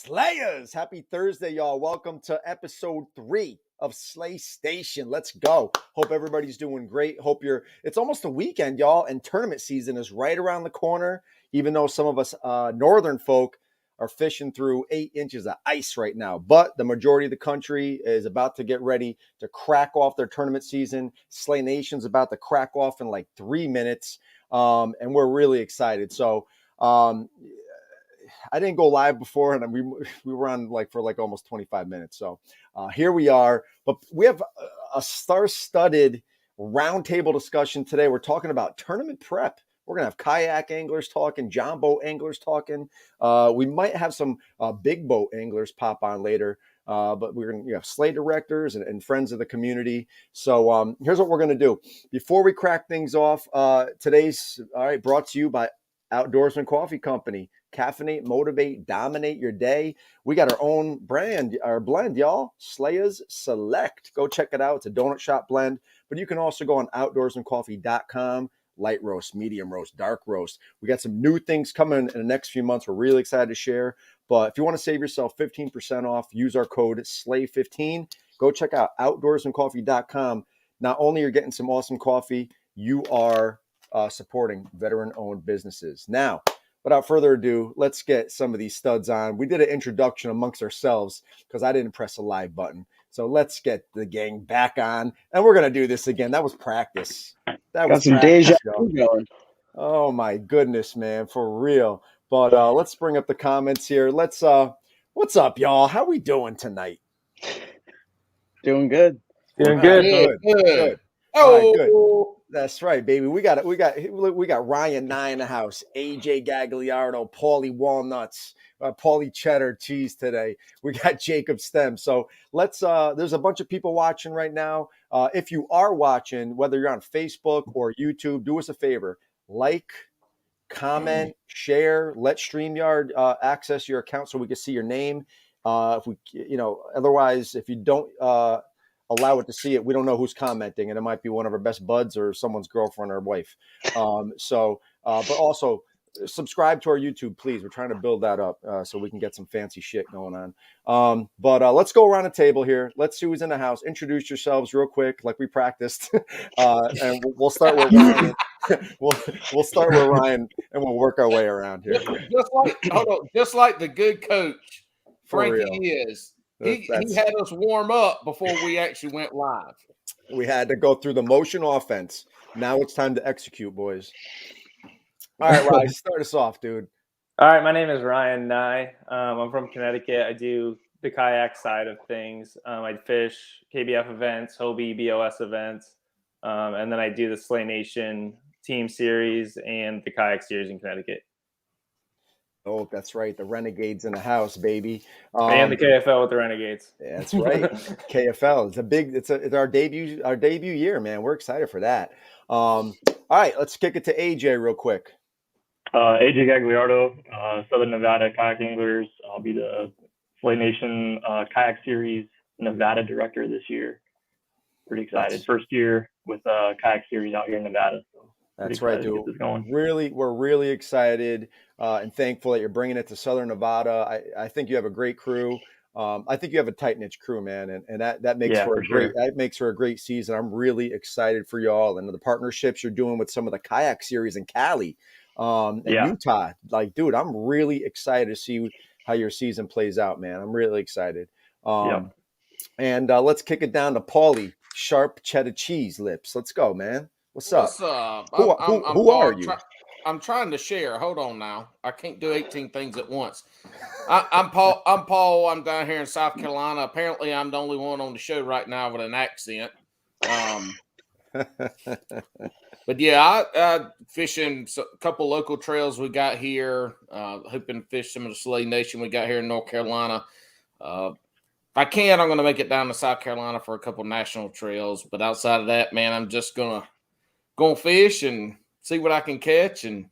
Slayers, happy Thursday, y'all. Welcome to episode 3 of Slay Station. Let's go. Hope everybody's doing great. It's almost the weekend, y'all, and tournament season is right around the corner, even though some of us northern folk are fishing through 8 inches of ice right now. But the majority of the country is about to get ready to crack off their tournament season. Slay Nation's about to crack off in like 3 minutes, and we're really excited. So, I didn't go live before, and we were on for almost 25 minutes. So here we are. But we have a star-studded roundtable discussion today. We're talking about tournament prep. We're gonna have kayak anglers talking, john boat anglers talking. We might have some big boat anglers pop on later. But we're gonna have sleigh directors and friends of the community. So here's what we're gonna do before we crack things off. Today's brought to you by Outdoorsman Coffee Company. Caffeinate, motivate, dominate your day. We got our own brand, our blend, y'all. Slayers Select. Go check it out. It's a donut shop blend, but you can also go on outdoorsmancoffee.com. Light roast, medium roast, dark roast. We got some new things coming in the next few months. We're really excited to share. But if you want to save yourself 15% off, use our code SLAY15. Go check out outdoorsmancoffee.com. Not only are you getting some awesome coffee, you are supporting veteran-owned businesses. Now, without further ado, let's get some of these studs on. We did an introduction amongst ourselves because I didn't press a live button. So let's get the gang back on, and we're gonna do this again. That was practice. Got some deja vu going. Oh my goodness, man, for real. But let's bring up the comments here. What's up, y'all? How we doing tonight? Doing good. Doing good. Good. Oh, right, good. That's right, baby. We got Ryan Nye in the house, AJ Gagliardo, Paulie Walnuts, Paulie Cheddar Cheese today. We got Jacob Stem. So let's there's a bunch of people watching right now. If you are watching, whether you're on Facebook or YouTube, do us a favor. Like, comment, share, let StreamYard access your account so we can see your name. Otherwise, if you don't allow it to see it, we don't know who's commenting, and it might be one of our best buds or someone's girlfriend or wife. But also subscribe to our YouTube, please. We're trying to build that up so we can get some fancy shit going on. But let's go around the table here. Let's see who's in the house. Introduce yourselves real quick, like we practiced, and we'll start with Ryan. we'll start with Ryan, and we'll work our way around here. Just like the good coach Frankie is. He had us warm up before we actually went live. We had to go through the motion offense. Now it's time to execute, boys. All right, Ryan, start us off, dude. All right, my name is Ryan Nye. I'm from Connecticut. I do the kayak side of things. I fish KBF events, Hobie, BOS events, and then I do the Slay Nation team series and the kayak series in Connecticut. Oh, that's right. The Renegades in the house, baby. And the KFL with the Renegades. Yeah, that's right. KFL. It's our debut year, man. We're excited for that. All right, let's kick it to AJ real quick. AJ Gagliardo, Southern Nevada Kayak Anglers. I'll be the Slay Nation Kayak Series Nevada director this year. Pretty excited. First year with a kayak series out here in Nevada. So that's right, dude. We're really excited and thankful that you're bringing it to Southern Nevada. I think you have a great crew. I think you have a tight knit crew, man, and that makes for a great season. I'm really excited for y'all and the partnerships you're doing with some of the kayak series in Cali and Utah. Like, dude, I'm really excited to see how your season plays out, man. I'm really excited. And let's kick it down to Paulie, Sharp Cheddar Cheese Lips. Let's go, man. What's up? Who are you? I'm trying to share. Hold on now. I can't do 18 things at once. I'm Paul. I'm down here in South Carolina. Apparently, I'm the only one on the show right now with an accent. But yeah, I fishing a couple local trails we got here. Hoping to fish some of the Slay Nation we got here in North Carolina. If I can, I'm going to make it down to South Carolina for a couple national trails. But outside of that, man, I'm just going to fish and see what I can catch and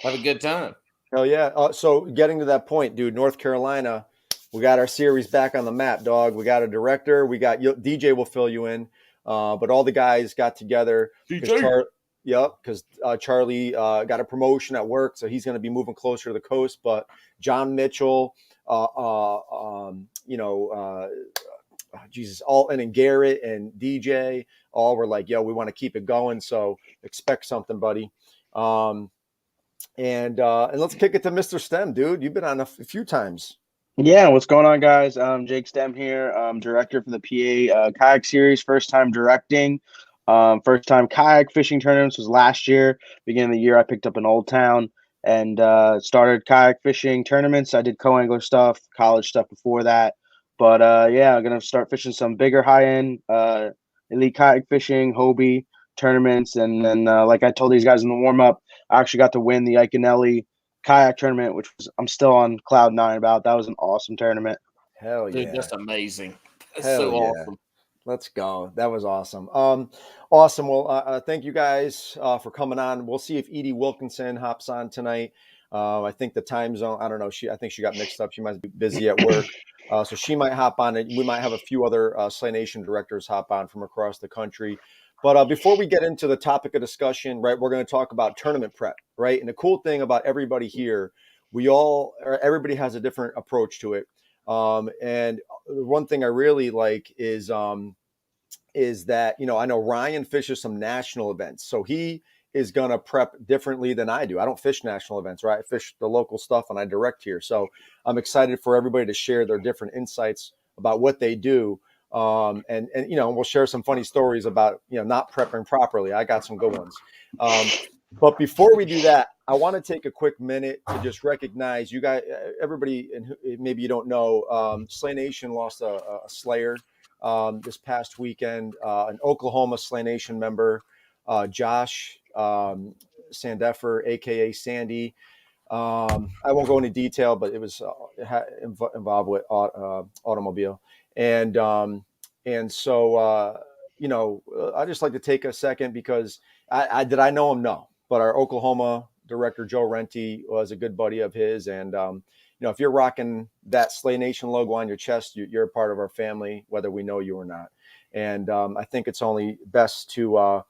have a good time. Hell yeah. So getting to that point, dude, North Carolina, we got our series back on the map, dog. We got a director. We got DJ will fill you in. But all the guys got together. Because Charlie got a promotion at work, so he's going to be moving closer to the coast. But John Mitchell, Jesus, all and then Garrett and DJ all were like, yo, we want to keep it going. So expect something, buddy. And let's kick it to Mr. Stem, dude. You've been on a few times. Yeah, what's going on, guys? Jake Stem here, director for the PA Kayak Series. First time directing. First time kayak fishing tournaments was last year. Beginning of the year, I picked up an Old Town and started kayak fishing tournaments. I did co-angler stuff, college stuff before that. But yeah, I'm going to start fishing some bigger high-end elite kayak fishing, Hobie tournaments. And then, like I told these guys in the warm-up, I actually got to win the Iconelli kayak tournament, which was I'm still on cloud 9 about. That was an awesome tournament. Hell yeah. Dude, that's amazing. That's Hell so yeah. awesome. Let's go. That was awesome. Awesome. Well, thank you guys for coming on. We'll see if Edie Wilkinson hops on tonight. I think the time zone, I don't know. I think she got mixed up. She might be busy at work. So she might hop on. We might have a few other Slay Nation directors hop on from across the country. But before we get into the topic of discussion, right, we're going to talk about tournament prep, right? And the cool thing about everybody here, everybody has a different approach to it. And one thing I really like is that, I know Ryan fishes some national events. So he is going to prep differently than I do. I don't fish national events, right? I fish the local stuff and I direct here. So I'm excited for everybody to share their different insights about what they do. And we'll share some funny stories about, not prepping properly. I got some good ones. But before we do that, I want to take a quick minute to just recognize you guys, everybody, and maybe you don't know, Slay Nation lost a slayer this past weekend, an Oklahoma Slay Nation member, Josh Sandeffer, aka Sandy. I won't go into detail, but it was involved with automobile, and so I just like to take a second because did I know him? No, but our Oklahoma director Joe Renty was a good buddy of his, and if you're rocking that Slay Nation logo on your chest, you're a part of our family, whether we know you or not. And I think it's only best to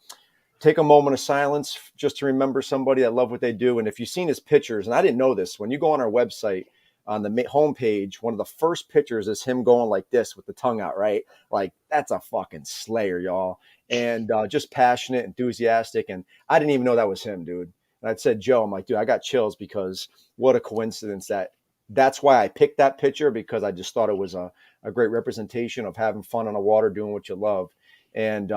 take a moment of silence just to remember somebody that love what they do. And if you've seen his pictures, and I didn't know this, when you go on our website on the homepage, one of the first pictures is him going like this with the tongue out, right? Like, that's a fucking slayer, y'all. And just passionate, enthusiastic. And I didn't even know that was him, dude. And I said, Joe, I'm like, dude, I got chills because what a coincidence that's why I picked that picture, because I just thought it was a great representation of having fun on the water, doing what you love. And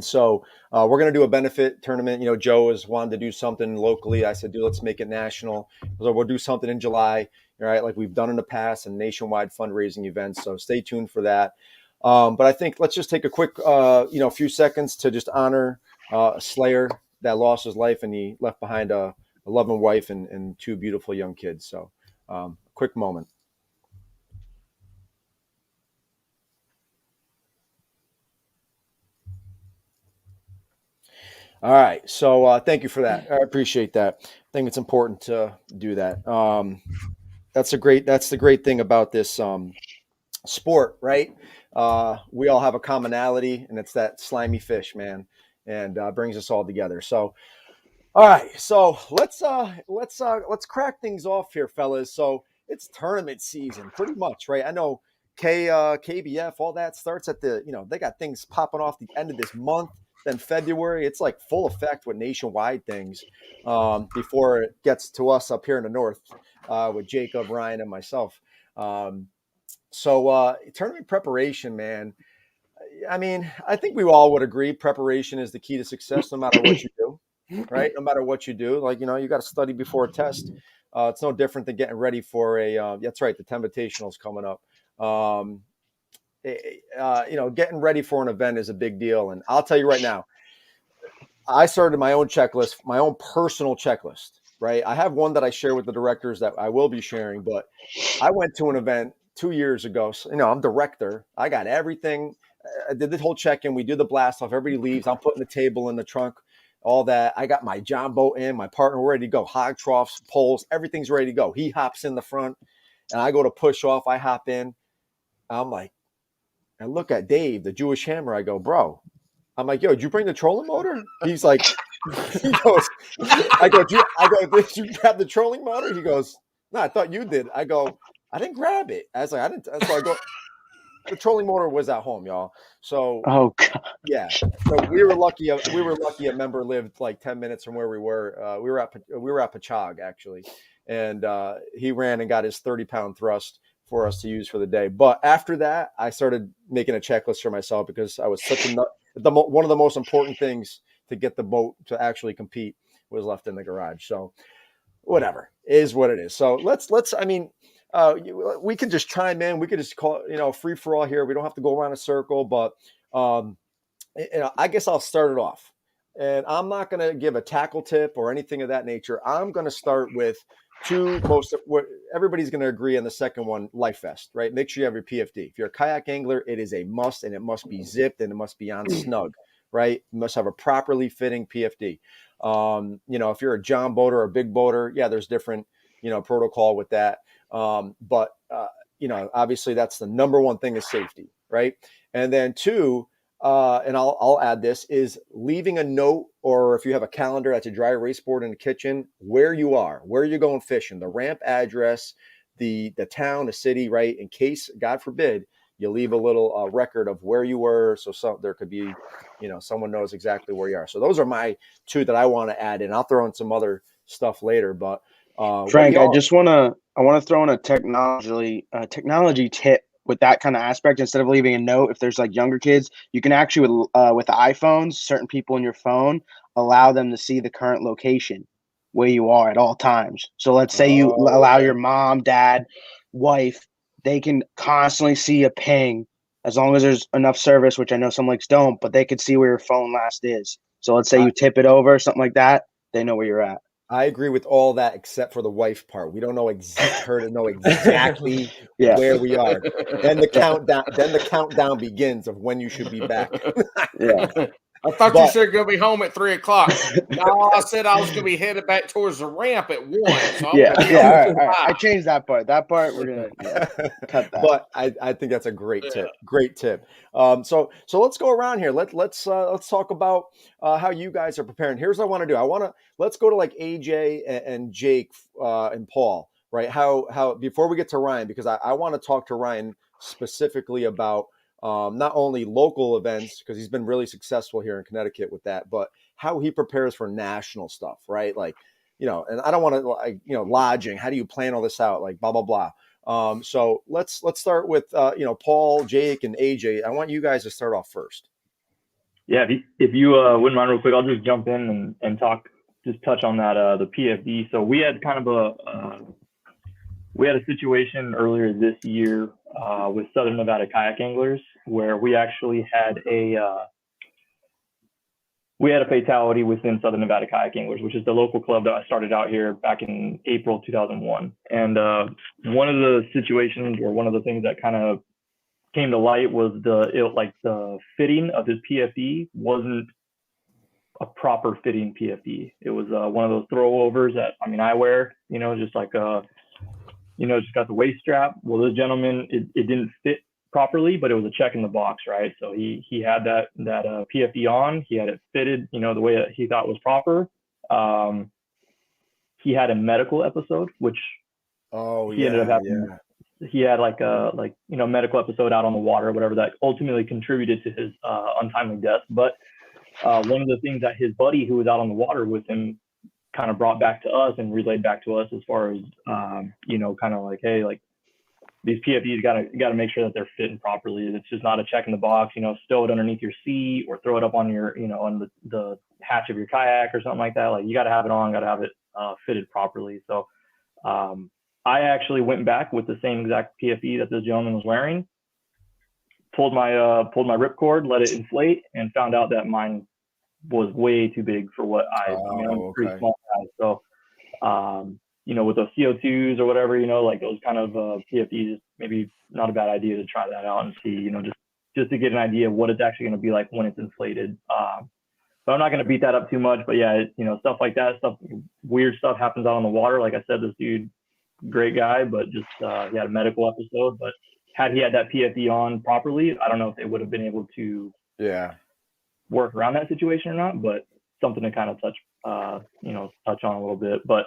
so we're going to do a benefit tournament. Joe has wanted to do something locally. I said, dude, let's make it national. So we'll do something in July, right? Like we've done in the past, and nationwide fundraising events. So stay tuned for that. But I think let's just take a quick, few seconds to just honor a slayer that lost his life, and he left behind a loving wife and two beautiful young kids. So quick moment. All right. So thank you for that. I appreciate that. I think it's important to do that. That's the great thing about this sport, right? We all have a commonality, and it's that slimy fish, man, and brings us all together. So, all right. So let's crack things off here, fellas. So it's tournament season pretty much, right? I know KBF, all that starts at they got things popping off the end of this month. Then February, it's like full effect with nationwide things before it gets to us up here in the north with Jacob, Ryan, and myself. So tournament preparation, man. I mean, I think we all would agree preparation is the key to success no matter what you do, right? No matter what you do. Like, you got to study before a test. It's no different than getting ready for that's right, the 10 Invitational is coming up. Getting ready for an event is a big deal. And I'll tell you right now, I started my own checklist, my own personal checklist, right? I have one that I share with the directors that I will be sharing, but I went to an event 2 years ago. So, I'm director. I got everything. I did the whole check-in. We do the blast off. Everybody leaves. I'm putting the table in the trunk, all that. I got my John boat in, my partner ready to go, hog troughs, poles, everything's ready to go. He hops in the front and I go to push off. I hop in. I'm like, I look at Dave, the Jewish Hammer. I go, bro. I'm like, yo, did you bring the trolling motor? He's like, he goes, I go, did you grab the trolling motor? He goes, No, I thought you did. I go, I didn't grab it. I was like, I didn't. So I go, the trolling motor was at home, y'all. So Oh God. yeah. So we were lucky. We were lucky. A member lived like 10 minutes from where we were. We were at Pachog actually, and he ran and got his 30-pound thrust for us to use for the day. But after that, I started making a checklist for myself because I was such a nut. One of the most important things to get the boat to actually compete was left in the garage. So whatever is what it is. So let's. I mean, we can just chime in. We could just call free for all here. We don't have to go around a circle, but I guess I'll start it off. And I'm not going to give a tackle tip or anything of that nature. I'm going to start with what everybody's going to agree on the second one, life vest, right? Make sure you have your PFD. If you're a kayak angler, it is a must, and it must be zipped and it must be on snug, right? You must have a properly fitting PFD. If you're a John boater or a big boater, yeah, there's different, protocol with that. But obviously that's the number one thing is safety, right? And then two, and I'll add this, is leaving a note, or if you have a calendar at your dry erase board in the kitchen, where you are, where you're going fishing, the ramp address, the town, the city, right? In case, God forbid, you leave a little record of where you were, so there could be, someone knows exactly where you are. So those are my two that I want to add in. I'll throw in some other stuff later, but Frank, I want to throw in a technology tip with that kind of aspect. Instead of leaving a note, if there's like younger kids, you can actually with iPhones, certain people in your phone, allow them to see the current location where you are at all times. So let's say you allow your mom, dad, wife, they can constantly see a ping as long as there's enough service, which I know some lakes don't, but they could see where your phone last is. So let's say you tip it over, something like that, they know where you're at. I agree with all that except for the wife part. We don't know her to know exactly Yeah. where we are. Then the countdown begins of when you should be back. Yeah. I thought you said going to be home at 3:00. No, I said I was going to be headed back towards the ramp at 1. So All right. I changed that part. That part we're gonna cut that. But I think that's a great tip. Great tip. So let's go around here. Let's talk about how you guys are preparing. Here's what I want to do. Let's go to like AJ and Jake and Paul. Right? How before we get to Ryan, because I want to talk to Ryan specifically about not only local events, because he's been really successful here in Connecticut with that, but how he prepares for national stuff, right? Like, and I don't want to lodging. How do you plan all this out? Like blah, blah, blah. So let's start with, Paul, Jake, and AJ. I want you guys to start off first. Yeah. If you wouldn't mind real quick, I'll just jump in and touch on that, the PFD. So we had kind of we had a situation earlier this year with Southern Nevada kayak anglers where we actually had a fatality within Southern Nevada kayak anglers, which is the local club that I started out here back in April 2001. And one of the situations, or one of the things that kind of came to light, was the fitting of his PFD wasn't a proper fitting PFD. It was one of those throwovers that I wear, just like just got the waist strap. Well, this gentleman, it didn't fit properly, but it was a check in the box, right? So he had that PFD on. He had it fitted, the way that he thought was proper. He had a medical episode, which he ended up having. Yeah. He had medical episode out on the water or whatever that ultimately contributed to his untimely death. But one of the things that his buddy who was out on the water with him kind of brought back to us and relayed back to us as far as, kind of like, hey, like these PFDs got to make sure that they're fitting properly. It's just not a check in the box, stow it underneath your seat or throw it up on your, on the hatch of your kayak or something like that. Like you got to have it on, got to have it fitted properly. So I actually went back with the same exact PFD that this gentleman was wearing, pulled my ripcord, let it inflate, and found out that mine was way too big for what I'm a pretty small guy. So, with those CO2s or whatever, like those kind of PFDs, maybe not a bad idea to try that out and see, just to get an idea of what it's actually going to be like when it's inflated. But I'm not going to beat that up too much. But yeah, stuff like that, weird stuff happens out on the water. Like I said, this dude, great guy, but just he had a medical episode. But had he had that PFD on properly, I don't know if they would have been able to work around that situation or not. But something to kind of touch on a little bit. But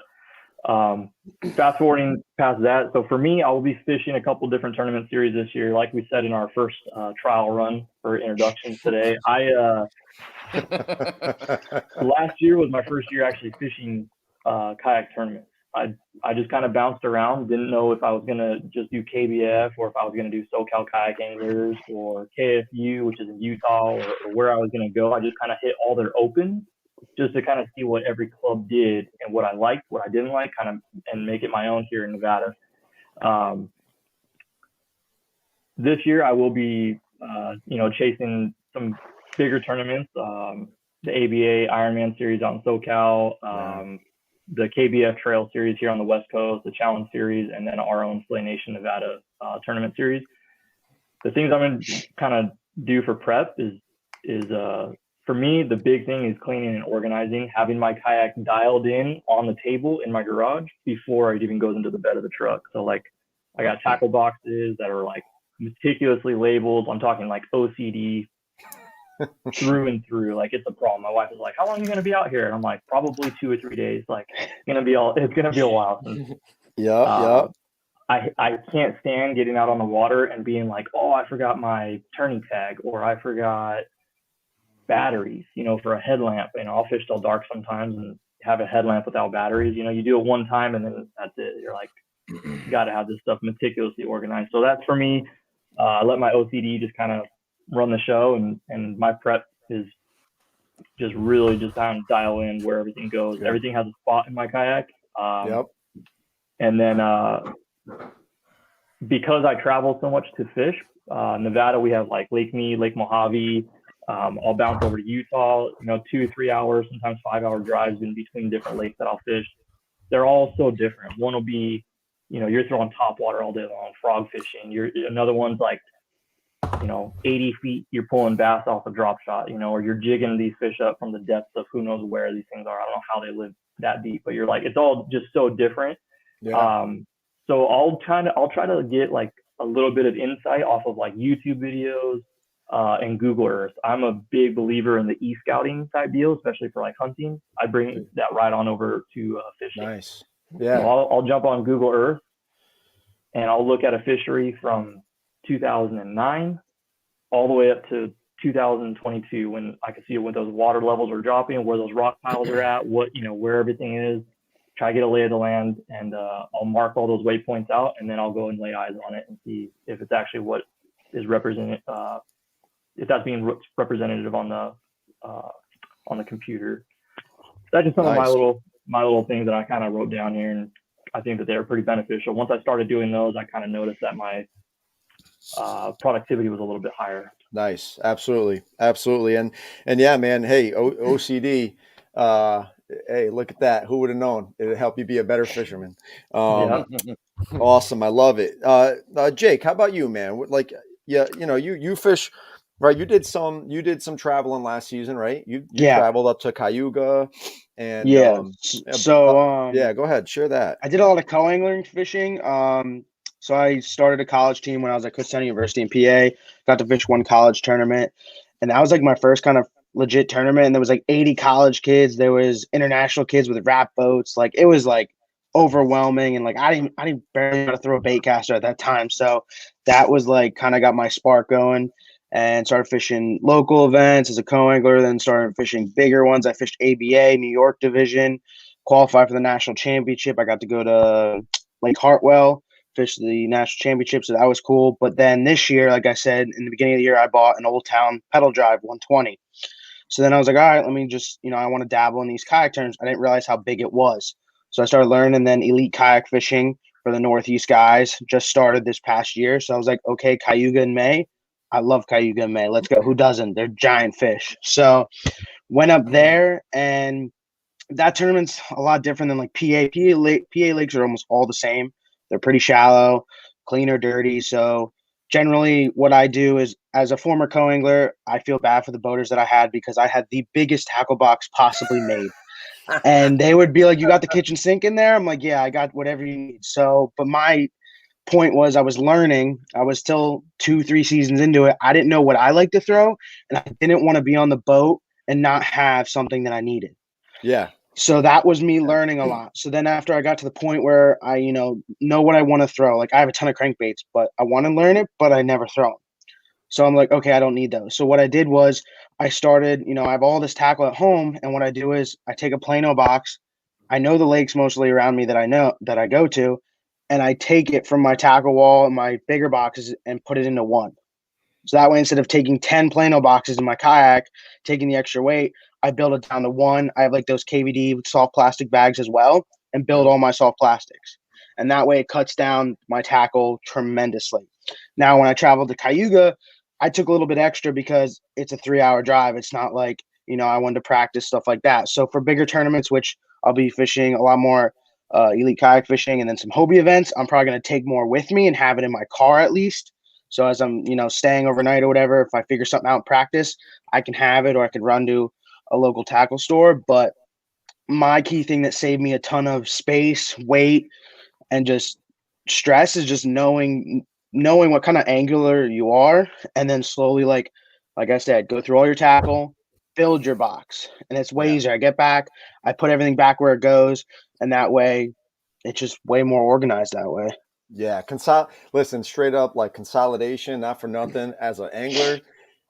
Fast forwarding past that, so for me, I will be fishing a couple different tournament series this year. Like we said in our first trial run for introductions today, last year was my first year actually fishing kayak tournaments. I just kind of bounced around, didn't know if I was gonna just do KBF or if I was gonna do SoCal Kayak Anglers or KFU, which is in Utah, or where I was gonna go. I just kind of hit all their opens just to kind of see what every club did and what I liked, what I didn't like, kind of, and make it my own here in Nevada. This year I will be, chasing some bigger tournaments, the ABA Ironman series out in SoCal, the KBF Trail Series here on the West Coast, the Challenge Series, and then our own Slay Nation Nevada tournament series. The things I'm going to kind of do for prep is for me, the big thing is cleaning and organizing, having my kayak dialed in on the table in my garage before it even goes into the bed of the truck. So like I got tackle boxes that are like meticulously labeled. I'm talking like OCD through and through. Like it's a problem. My wife is like, how long are you going to be out here? And I'm like, probably 2 or 3 days. Like it's going to be a while. Yeah. I can't stand getting out on the water and being like, oh, I forgot my turning tag, or I forgot batteries, for a headlamp. I'll fish till dark sometimes and have a headlamp without batteries. You do it one time and then that's it. You're like, you got to have this stuff meticulously organized. So that's for me. I let my OCD just kind of run the show, and my prep is just really just dial in where everything goes. Yeah. Everything has a spot in my kayak. Yep. And then because I travel so much to fish, Nevada, we have like Lake Mead, Lake Mojave. I'll bounce over to Utah, 2 to 3 hours, sometimes 5-hour drives in between different lakes that I'll fish. They're all so different. One will be, you're throwing top water all day long, frog fishing. Another one's like, 80 feet, you're pulling bass off a drop shot, or you're jigging these fish up from the depths of who knows where these things are. I don't know how they live that deep, but you're like, it's all just so different. Yeah. So I'll try to get like a little bit of insight off of like YouTube videos, and Google Earth. I'm a big believer in the e-scouting type deal, especially for like hunting. I bring that right on over to fishing. Nice. Yeah. So I'll jump on Google Earth and I'll look at a fishery from 2009 all the way up to 2022, when I can see when those water levels are dropping, where those rock piles are at, where everything is. Try to get a lay of the land, and I'll mark all those waypoints out, and then I'll go and lay eyes on it and see if it's actually what is represented. If that's being representative on the computer. That's just some of my little things that I kind of wrote down here, and I think that they're pretty beneficial. Once I started doing those, I kind of noticed that my productivity was a little bit higher. Nice. Absolutely. And yeah, man, hey, OCD, hey, look at that. Who would have known? It'd help you be a better fisherman. Awesome. I love it. Jake, how about you, man? Like, yeah, you fish, right? You did some traveling last season, right? You traveled up to Cayuga and yeah. Go ahead. Share that. I did a lot of co-angling fishing. So I started a college team when I was at Kutztown University in PA, got to fish one college tournament. And that was like my first kind of legit tournament. And there was like 80 college kids. There was international kids with wrap boats. Like it was like overwhelming. And like, I didn't barely know how to throw a bait caster at that time. So that was like kind of got my spark going, and started fishing local events as a co-angler, then started fishing bigger ones. I fished ABA, New York division, qualified for the national championship. I got to go to Lake Hartwell, fish the national championship, so that was cool. But then this year, like I said, in the beginning of the year, I bought an Old Town pedal drive 120. So then I was like, all right, let me just, I want to dabble in these kayak tournaments. I didn't realize how big it was. So I started learning then elite kayak fishing for the Northeast guys, just started this past year. So I was like, okay, Cayuga in May. I love Cayuga in May. Let's go. Who doesn't? They're giant fish. So went up there, and that tournament's a lot different than like PA. PA lakes are almost all the same. They're pretty shallow, clean or dirty. So generally what I do is, as a former co-angler, I feel bad for the boaters that I had, because I had the biggest tackle box possibly made. And they would be like, you got the kitchen sink in there? I'm like, yeah, I got whatever you need. So, but my point was, I was learning. I was still 2-3 seasons into it. I didn't know what I like to throw, and I didn't want to be on the boat and not have something that I needed. Yeah. So that was me learning a lot. So then after I got to the point where I, know what I want to throw, like I have a ton of crankbaits, but I want to learn it, but I never throw them. So I'm like, okay, I don't need those. So what I did was I started, I have all this tackle at home. And what I do is I take a Plano box. I know the lakes mostly around me that I go to, and I take it from my tackle wall and my bigger boxes and put it into one. So that way, instead of taking 10 Plano boxes in my kayak, taking the extra weight, I build it down to one. I have like those KVD soft plastic bags as well, and build all my soft plastics. And that way it cuts down my tackle tremendously. Now, when I traveled to Cayuga, I took a little bit extra because it's a 3-hour drive. It's not like, I wanted to practice stuff like that. So for bigger tournaments, which I'll be fishing a lot more elite kayak fishing and then some Hobie events, I'm probably going to take more with me and have it in my car at least. So as I'm, staying overnight or whatever, if I figure something out in practice, I can have it, or I could run to a local tackle store. But my key thing that saved me a ton of space, weight, and just stress is just knowing what kind of angular you are, and then slowly, like I said, go through all your tackle, build your box, and it's way easier. I get back, I put everything back where it goes, and that way it's just way more organized that way. Yeah, listen, straight up, like consolidation, not for nothing, as an angler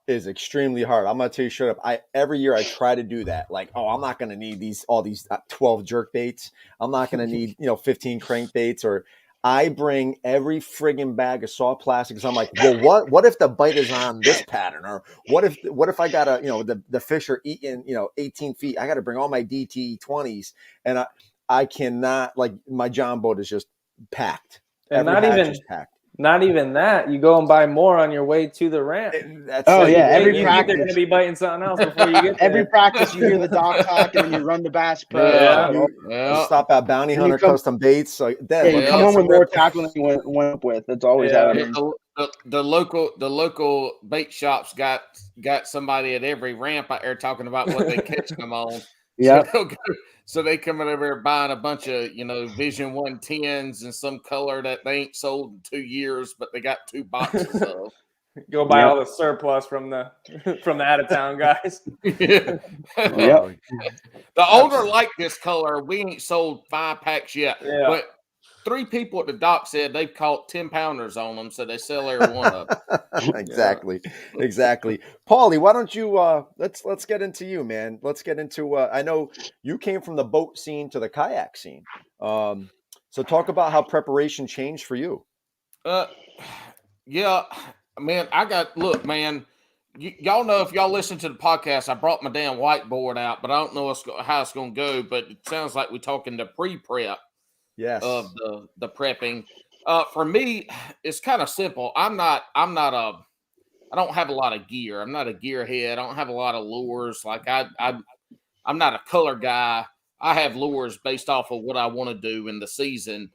is extremely hard. I'm gonna tell you straight up. Every year I try to do that. Like, I'm not gonna need all these 12 jerk baits. I'm not gonna need 15 crankbaits, or I bring every friggin' bag of soft plastic because I'm like, well, what if the bite is on this pattern, or what if I gotta the fish are eating 18 feet. I got to bring all my DT 20s, and I cannot, like, my John boat is just packed. And Every hatch is packed. Not even that. You go and buy more on your way to the ramp. Every practice they're going to be biting something else before you get there. Every practice you hear the dog talk and then you run the bass pro. You stop at Bounty Hunter Custom Baits. So you come home with more tackle than you went up with. That's always how it is. The local bait shops got somebody at every ramp out there talking about what they catching them on. Yeah. So they coming over here buying a bunch of, Vision 110s and some color that they ain't sold in 2 years, but they got 2 boxes of. Go buy all the surplus from the out of town guys. The owner liked this color. We ain't sold 5 packs yet, but 3 people at the dock said they've caught 10-pounders on them, so they sell every one of them. Exactly. Paulie, why don't you let's get into you, man. Let's get into I know you came from the boat scene to the kayak scene. So talk about how preparation changed for you. Yeah, man, look, man, y'all know, if y'all listen to the podcast, I brought my damn whiteboard out, but I don't know how it's going to go, but it sounds like we're talking the pre-prep. Yes. Of the prepping. For me, it's kind of simple. I don't have a lot of gear. I'm not a gearhead. I don't have a lot of lures. Like I'm not a color guy. I have lures based off of what I want to do in the season.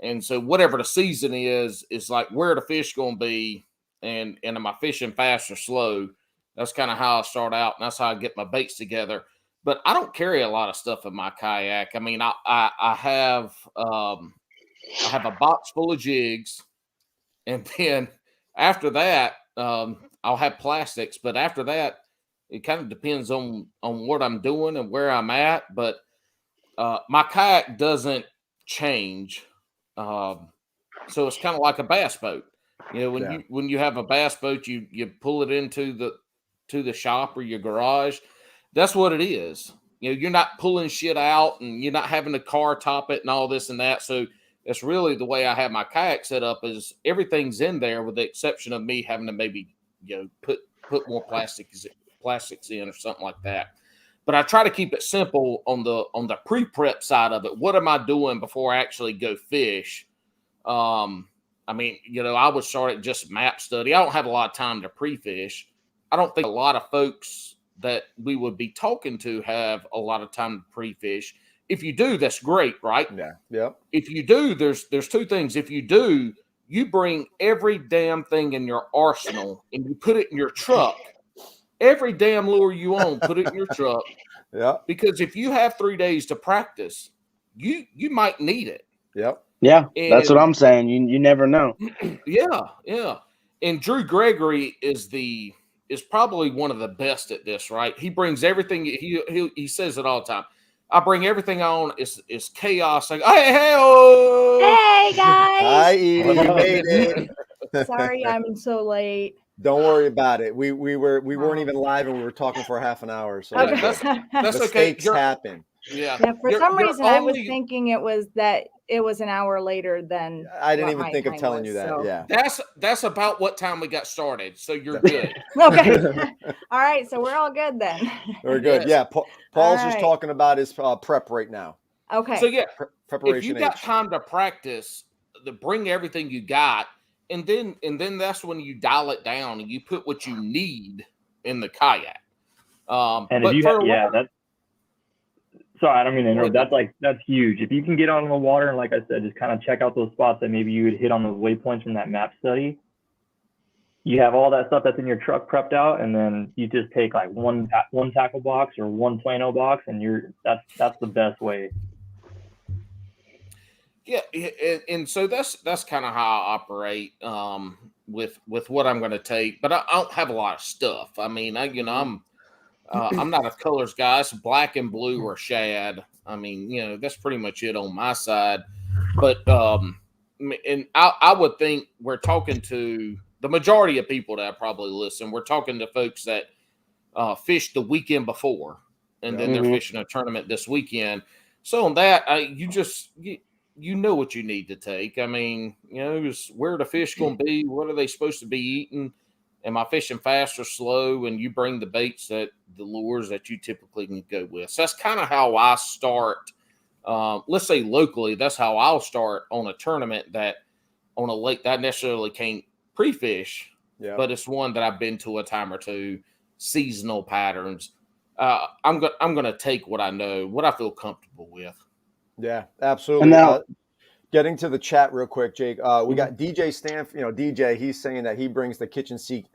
And so whatever the season is like where the fish going to be, and am I fishing fast or slow? That's kind of how I start out, and that's how I get my baits together. But I don't carry a lot of stuff in my kayak. I mean, I have a box full of jigs, and then after that, I'll have plastics. But after that, it kind of depends on what I'm doing and where I'm at. But my kayak doesn't change, so it's kind of like a bass boat. When you have a bass boat, you pull it into the shop or your garage. That's what it is. You're not pulling shit out, and you're not having to car top it and all this and that. So that's really the way I have my kayak set up, is everything's in there with the exception of me having to maybe, put more plastics in or something like that. But I try to keep it simple on the pre-prep side of it. What am I doing before I actually go fish? I would start at just map study. I don't have a lot of time to pre-fish. I don't think a lot of folks that we would be talking to have a lot of time to pre-fish. If you do, that's great, right? Yeah. Yep. If you do, there's 2 things. If you do, you bring every damn thing in your arsenal and you put it in your truck. Every damn lure you own, put it in your truck. Yeah. Because if you have 3 days to practice, you might need it. Yep. Yeah, that's what I'm saying. You never know. Yeah. And Drew Gregory is probably one of the best at this, right? He brings everything. He says it all the time. I bring everything on. It's chaos. Like, hey, Hey guys. Hi, Edie. You made it. Sorry, I'm so late. Don't worry about it. We weren't even live, and we were talking for half an hour. So Okay. that's mistakes okay. happen. Yeah. Yeah, for some You're reason I was only- thinking it was an hour later than I didn't what even my think of time telling was, you that. so. Yeah. That's about what time we got started. So you're good. Okay. All right, so we're all good then. We're good. Yes. Yeah. Paul's All just right. talking about his prep right now. Okay. So yeah, Preparation. if you got H. time to practice, bring everything you got, and then that's when you dial it down and you put what you need in the kayak. And but if you for have, that's sorry, I don't mean to interrupt. Well, That's huge. If you can get on the water and, like I said, just kind of check out those spots that maybe you would hit on those waypoints from that map study. You have all that stuff that's in your truck prepped out, and then you just take like one tackle box or one plano box, and that's the best way. Yeah, and so that's kind of how I operate with what I'm going to take, but I don't have a lot of stuff. I mean, I'm not a colors guy. It's black and blue or shad. I mean, that's pretty much it on my side. But and I would think we're talking to the majority of people that probably listen. We're talking to folks that fished the weekend before, and then they're fishing a tournament this weekend. So on that, you know what you need to take. I mean, is where the fish going to be? What are they supposed to be eating? Am I fishing fast or slow? And you bring the baits the lures that you typically can go with. So that's kind of how I start. Let's say locally, that's how I'll start on a tournament that on a lake that I necessarily can't pre-fish, but it's one that I've been to a time or two, seasonal patterns. I'm going to take what I know, what I feel comfortable with. Yeah, absolutely. And now, getting to the chat real quick, Jake. We got DJ Stanford. DJ, he's saying that he brings the kitchen sink,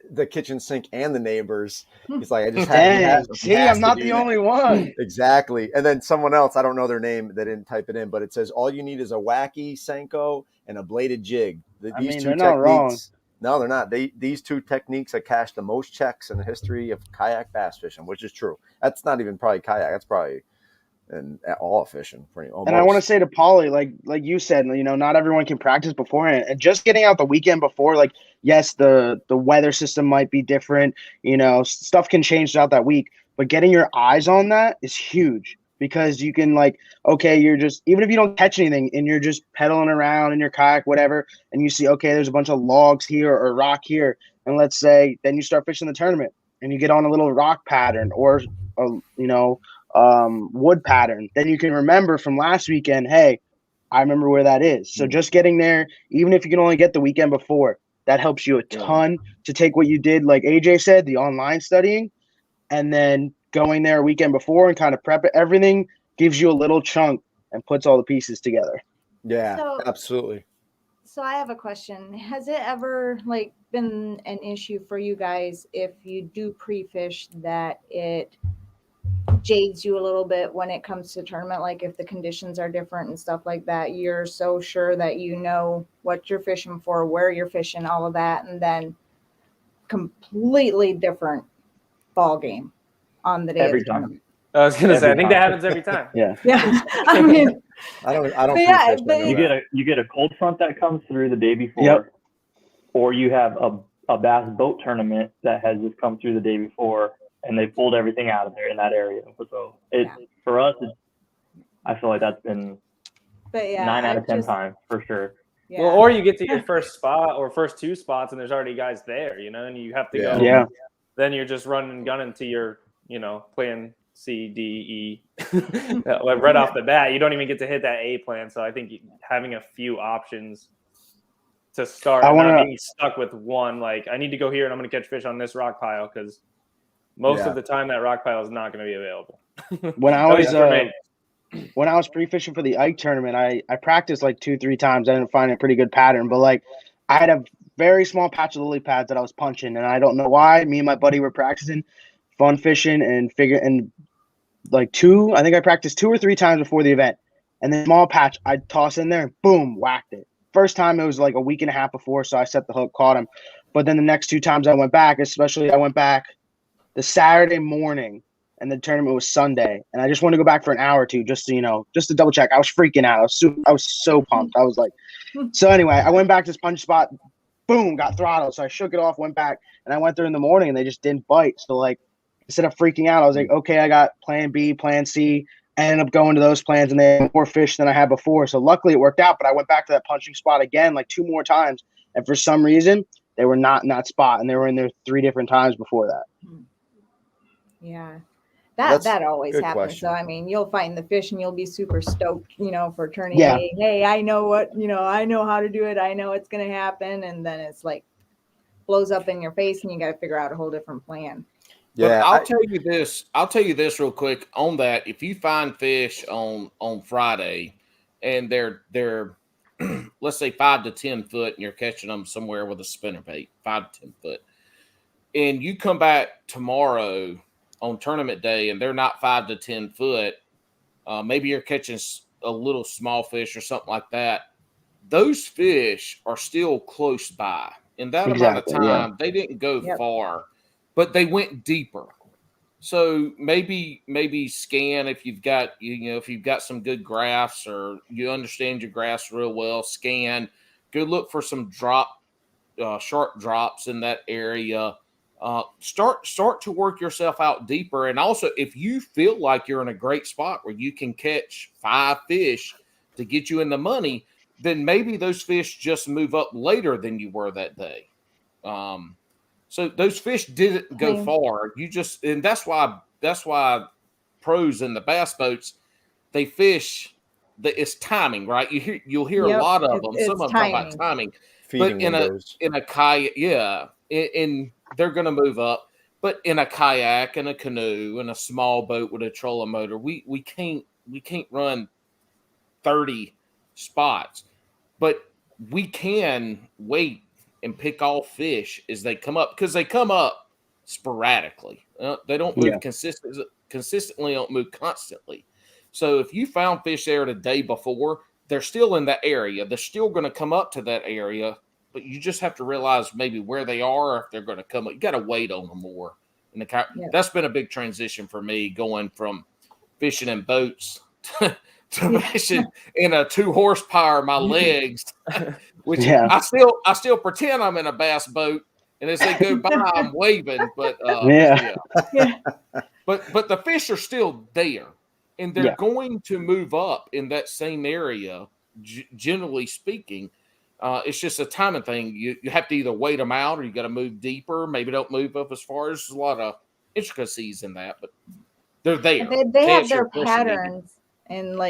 and the neighbors. He's like, I just I'm not the only one. Exactly. And then someone else, I don't know their name, they didn't type it in, but it says all you need is a wacky Senko and a bladed jig. These two they're not wrong. No, they're not. These two techniques have cashed the most checks in the history of kayak bass fishing, which is true. That's not even probably kayak. That's probably and all fishing. And I want to say to Paulie, like you said, not everyone can practice beforehand, and just getting out the weekend before, like, yes, the weather system might be different, stuff can change throughout that week, but getting your eyes on that is huge, because you can, like, okay, you're just, even if you don't catch anything and you're just pedaling around in your kayak, whatever, and you see, okay, there's a bunch of logs here or rock here, and let's say then you start fishing the tournament and you get on a little rock pattern or wood pattern, then you can remember from last weekend, hey, I remember where that is. So just getting there, even if you can only get the weekend before, that helps you a ton to take what you did, like AJ said, the online studying, and then going there a weekend before and kind of prep it. Everything gives you a little chunk and puts all the pieces together. Yeah, absolutely. So I have a question. Has it ever been an issue for you guys if you do pre-fish that it jades you a little bit when it comes to tournament, like if the conditions are different and stuff like that, you're so sure that you know what you're fishing for, where you're fishing, all of that, and then completely different ball game on the day Every of the tournament? I was gonna say, I think that happens every time. Yeah. I mean, I don't yeah, you get a cold front that comes through the day before, or you have a bass boat tournament that has just come through the day before, and they pulled everything out of there in that area. So for us, I feel like that's been 9 out of 10 times for sure. Yeah. Well, or you get to your first spot or first two spots, and there's already guys there, and you have to go. Yeah. Then you're just running and gunning to your, plan C, D, E. Right off the bat, you don't even get to hit that A plan. So I think having a few options to start, not being stuck with one, like I need to go here and I'm going to catch fish on this rock pile, because most of the time that rock pile is not going to be available. When I was pre-fishing for the Ike tournament, I practiced like 2-3 times. I didn't find a pretty good pattern, but I had a very small patch of lily pads that I was punching, and I don't know why. Me and my buddy were practicing fun fishing and I think I practiced 2 or 3 times before the event, and the small patch I'd toss in there, boom, whacked it. First time it was like a week and a half before, so I set the hook, caught him. But then the next 2 times I went back, the Saturday morning, and the tournament was Sunday, and I just wanted to go back for an hour or two just to just to double check. I was freaking out. I was so pumped. I was like, so anyway, I went back to this punch spot, boom, got throttled. So I shook it off, went back, and I went there in the morning, and they just didn't bite. So like instead of freaking out, I was like, okay, I got plan B, plan C. I ended up going to those plans, and they had more fish than I had before. So luckily it worked out. But I went back to that punching spot again like 2 more times, and for some reason they were not in that spot, and they were in there 3 different times before that. Yeah. That's That always good happens. question. So I mean, you'll find the fish and you'll be super stoked, for turning Yeah. bait. Hey, I know what, I know how to do it. I know it's gonna happen. And then it's like blows up in your face and you gotta figure out a whole different plan. Yeah, But I'll tell you this. I'll tell you this real quick on that. If you find fish on Friday, and they're let's say 5 to 10 foot, and you're catching them somewhere with a spinnerbait, 5 to 10 foot, and you come back tomorrow on tournament day, and they're not 5 to 10 foot, maybe you're catching a little small fish or something like that. Those fish are still close by. In that amount of time, they didn't go far, but they went deeper. So maybe scan if you've got if you've got some good graphs or you understand your graphs real well. Scan, go look for some sharp drops in that area. Start to work yourself out deeper, and also if you feel like you're in a great spot where you can catch 5 fish to get you in the money, then maybe those fish just move up later than you were that day. So those fish didn't go far. And that's why pros in the bass boats, they fish. It's timing, right? You'll hear a lot of them. Some of them talk about timing, feeding but windows. in a kayak, and they're going to move up. But in a kayak and a canoe and a small boat with a trolling motor, we can't run 30 spots, but we can wait and pick off fish as they come up, because they come up sporadically. They don't move consistently, don't move constantly. So if you found fish there the day before, they're still in that area. They're still going to come up to that area, but you just have to realize maybe where they are, or if they're going to come up. You got to wait on them more. And that's been a big transition for me, going from fishing in boats to fishing in a 2 horsepower, my legs, which I still pretend I'm in a bass boat, and as they go by, I'm waving, but but the fish are still there, and they're going to move up in that same area. Generally speaking, it's just a timing thing. You have to either wait them out, or you got to move deeper. Maybe don't move up as far. There's a lot of intricacies in that, but they're there. They have their patterns and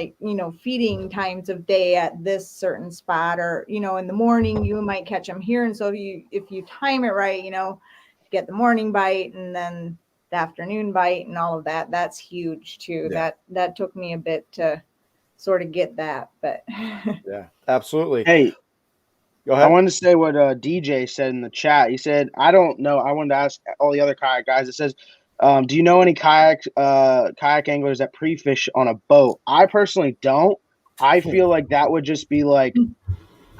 feeding times of day at this certain spot, or in the morning you might catch them here, and so if you time it right, get the morning bite and then the afternoon bite and all of that. That's huge too. That took me a bit to sort of get that, but yeah, absolutely. Hey, go ahead. I wanted to say what DJ said in the chat. He said, I don't know. I wanted to ask all the other kayak guys. It says, do you know any kayak anglers that pre-fish on a boat? I personally don't. I feel like that would just be like,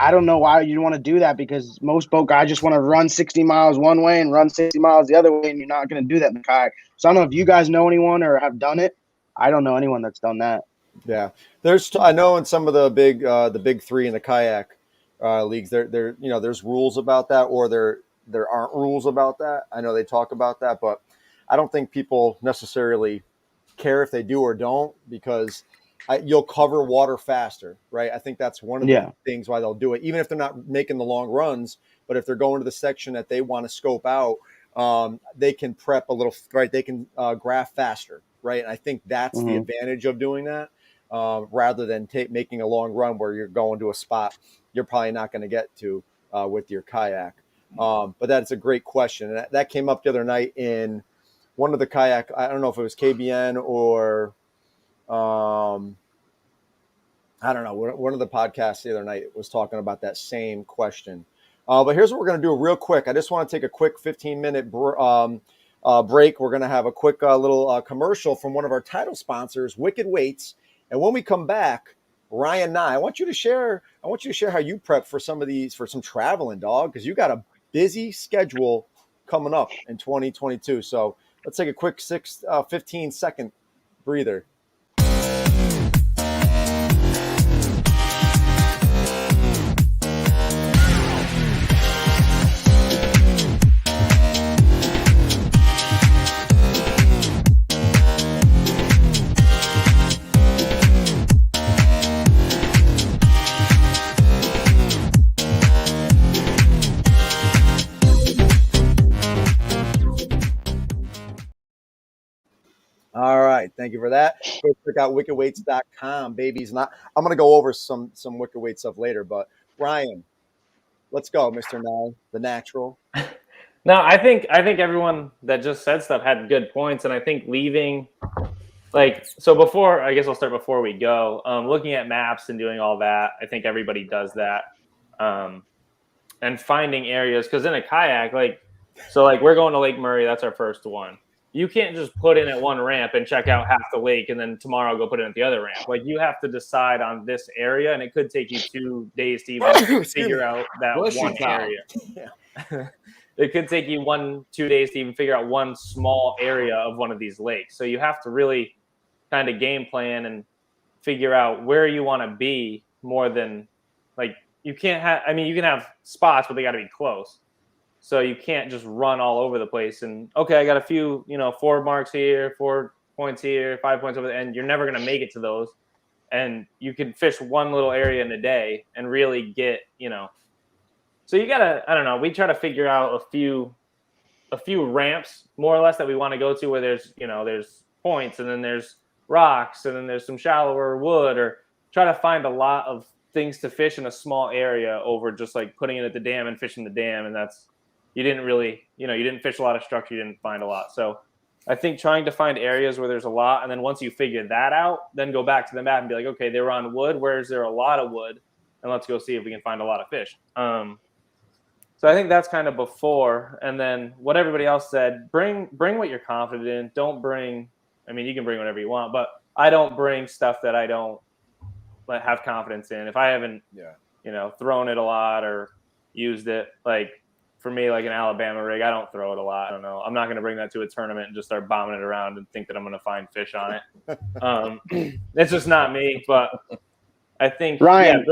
I don't know why you want to do that, because most boat guys just want to run 60 miles one way and run 60 miles the other way, and you're not going to do that in the kayak. So I don't know if you guys know anyone or have done it. I don't know anyone that's done that. Yeah, I know in some of the big 3 in the kayak leagues, there's rules about that, or there aren't rules about that. I know they talk about that, but I don't think people necessarily care if they do or don't, because you'll cover water faster, right? I think that's one of the things why they'll do it, even if they're not making the long runs. But if they're going to the section that they want to scope out, they can prep a little, right? They can graph faster, right? And I think that's the advantage of doing that, rather than making a long run where you're going to a spot you're probably not going to get to with your kayak. But that's a great question. And that came up the other night in one of the kayak, I don't know if it was KBN or I don't know, one of the podcasts the other night was talking about that same question. But here's what we're going to do real quick. I just want to take a quick 15-minute break. We're going to have a quick little commercial from one of our title sponsors, Wicked Weights. And when we come back, Ryan Nye, I want you to share how you prep for some traveling, dog, because you got a busy schedule coming up in 2022. So Let's take a quick 15-second breather. All right, thank you for that. Go check out wickedweights.com, babies. Not, I'm going to go over some wicked weight stuff later, but Ryan, let's go, Mr. Nye, the natural. No, I think everyone that just said stuff had good points, and I think leaving, like, so before, I guess I'll start before we go. Looking at maps and doing all that, I think everybody does that, and finding areas, because in a kayak, like, so like we're going to Lake Murray, that's our first one. You can't just put in at one ramp and check out half the lake, and then tomorrow go put in at the other ramp. Like, you have to decide on this area, and it could take you 2 days to even figure out that one area. Yeah. It could take you 1-2 days to even figure out one small area of one of these lakes. So you have to really kind of game plan and figure out where you want to be more than, like, you can't have, I mean, you can have spots, but they got to be close. So you can't just run all over the place and, okay, I got a few, 4 marks here, 4 points here, 5 points over the end. You're never going to make it to those. And you can fish one little area in a day and really get, so you got to, I don't know, we try to figure out a few ramps more or less that we want to go to where there's, there's points, and then there's rocks, and then there's some shallower wood, or try to find a lot of things to fish in a small area over just like putting it at the dam and fishing the dam. And that's, you didn't really, you didn't fish a lot of structure, you didn't find a lot. So I think trying to find areas where there's a lot, and then once you figure that out, then go back to the map and be like, okay, they were on wood, where is there a lot of wood? And let's go see if we can find a lot of fish. So I think that's kind of before. And then what everybody else said, bring what you're confident in. Don't bring, I mean, you can bring whatever you want, but I don't bring stuff that I don't have confidence in. If I haven't, thrown it a lot or used it, like for me, like an Alabama rig, I don't throw it a lot. I don't know. I'm not going to bring that to a tournament and just start bombing it around and think that I'm going to find fish on it. It's just not me, but I think, Ryan.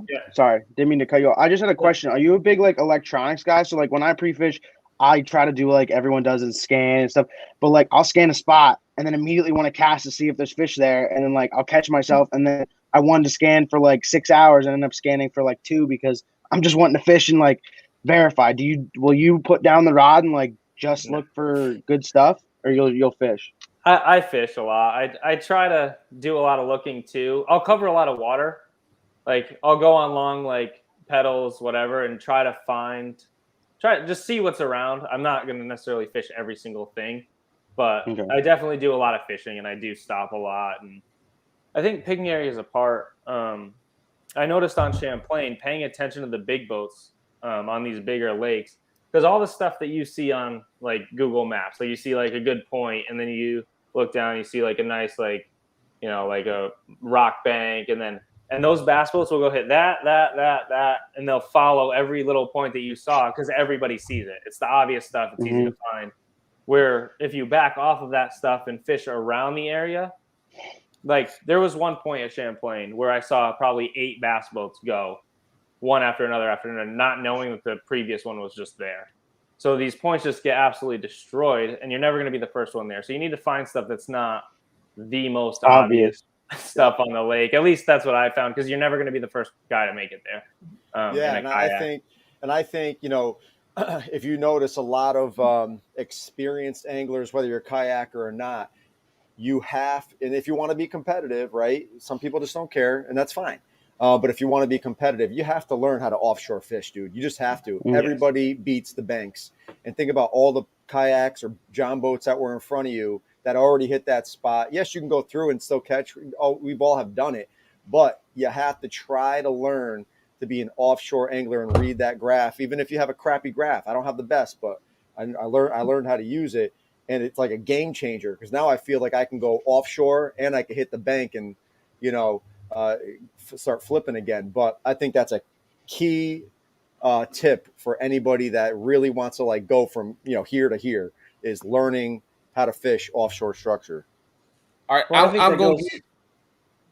Yeah, Sorry, didn't mean to cut you off. I just had a question. Are you a big like electronics guy? So like when I pre-fish, I try to do like everyone does and scan and stuff. But like I'll scan a spot and then immediately want to cast to see if there's fish there, and then like I'll catch myself, and then I wanted to scan for like 6 hours and end up scanning for like 2 because I'm just wanting to fish and like verify. Will you put down the rod and like just look for good stuff, or you'll fish? I fish a lot. I try to do a lot of looking too. I'll cover a lot of water. Like I'll go on long like pedals, whatever, and try to just see what's around. I'm not going to necessarily fish every single thing, but okay. I definitely do a lot of fishing, and I do stop a lot. And I think picking areas apart. I noticed on Champlain, paying attention to the big boats on these bigger lakes, because all the stuff that you see on like Google Maps, like you see like a good point, and then you look down, you see like a nice like a rock bank, and those bass boats will go hit that, and they'll follow every little point that you saw because everybody sees it. It's the obvious stuff. It's easy to find. Where if you back off of that stuff and fish around the area, like there was one point at Champlain where I saw probably 8 bass boats go, one after another, not knowing that the previous one was just there. So these points just get absolutely destroyed, and you're never going to be the first one there. So you need to find stuff that's not the most obvious stuff on the lake. At least that's what I found, because you're never going to be the first guy to make it there. I think if you notice a lot of experienced anglers, whether you're a kayaker or not, and if you want to be competitive, right? Some people just don't care, and that's fine. But if you want to be competitive, you have to learn how to offshore fish, dude. You just have to. Yes. Everybody beats the banks. And think about all the kayaks or john boats that were in front of you that already hit that spot. Yes, you can go through and still catch. We've all have done it. But you have to try to learn to be an offshore angler and read that graph, even if you have a crappy graph. I don't have the best, but I learned how to use it. And it's like a game changer, because now I feel like I can go offshore and I can hit the bank and, start flipping again. But I think that's a key tip for anybody that really wants to like go from, here to here. is learning how to fish offshore structure. All right, Well, I think I'm that going. goes-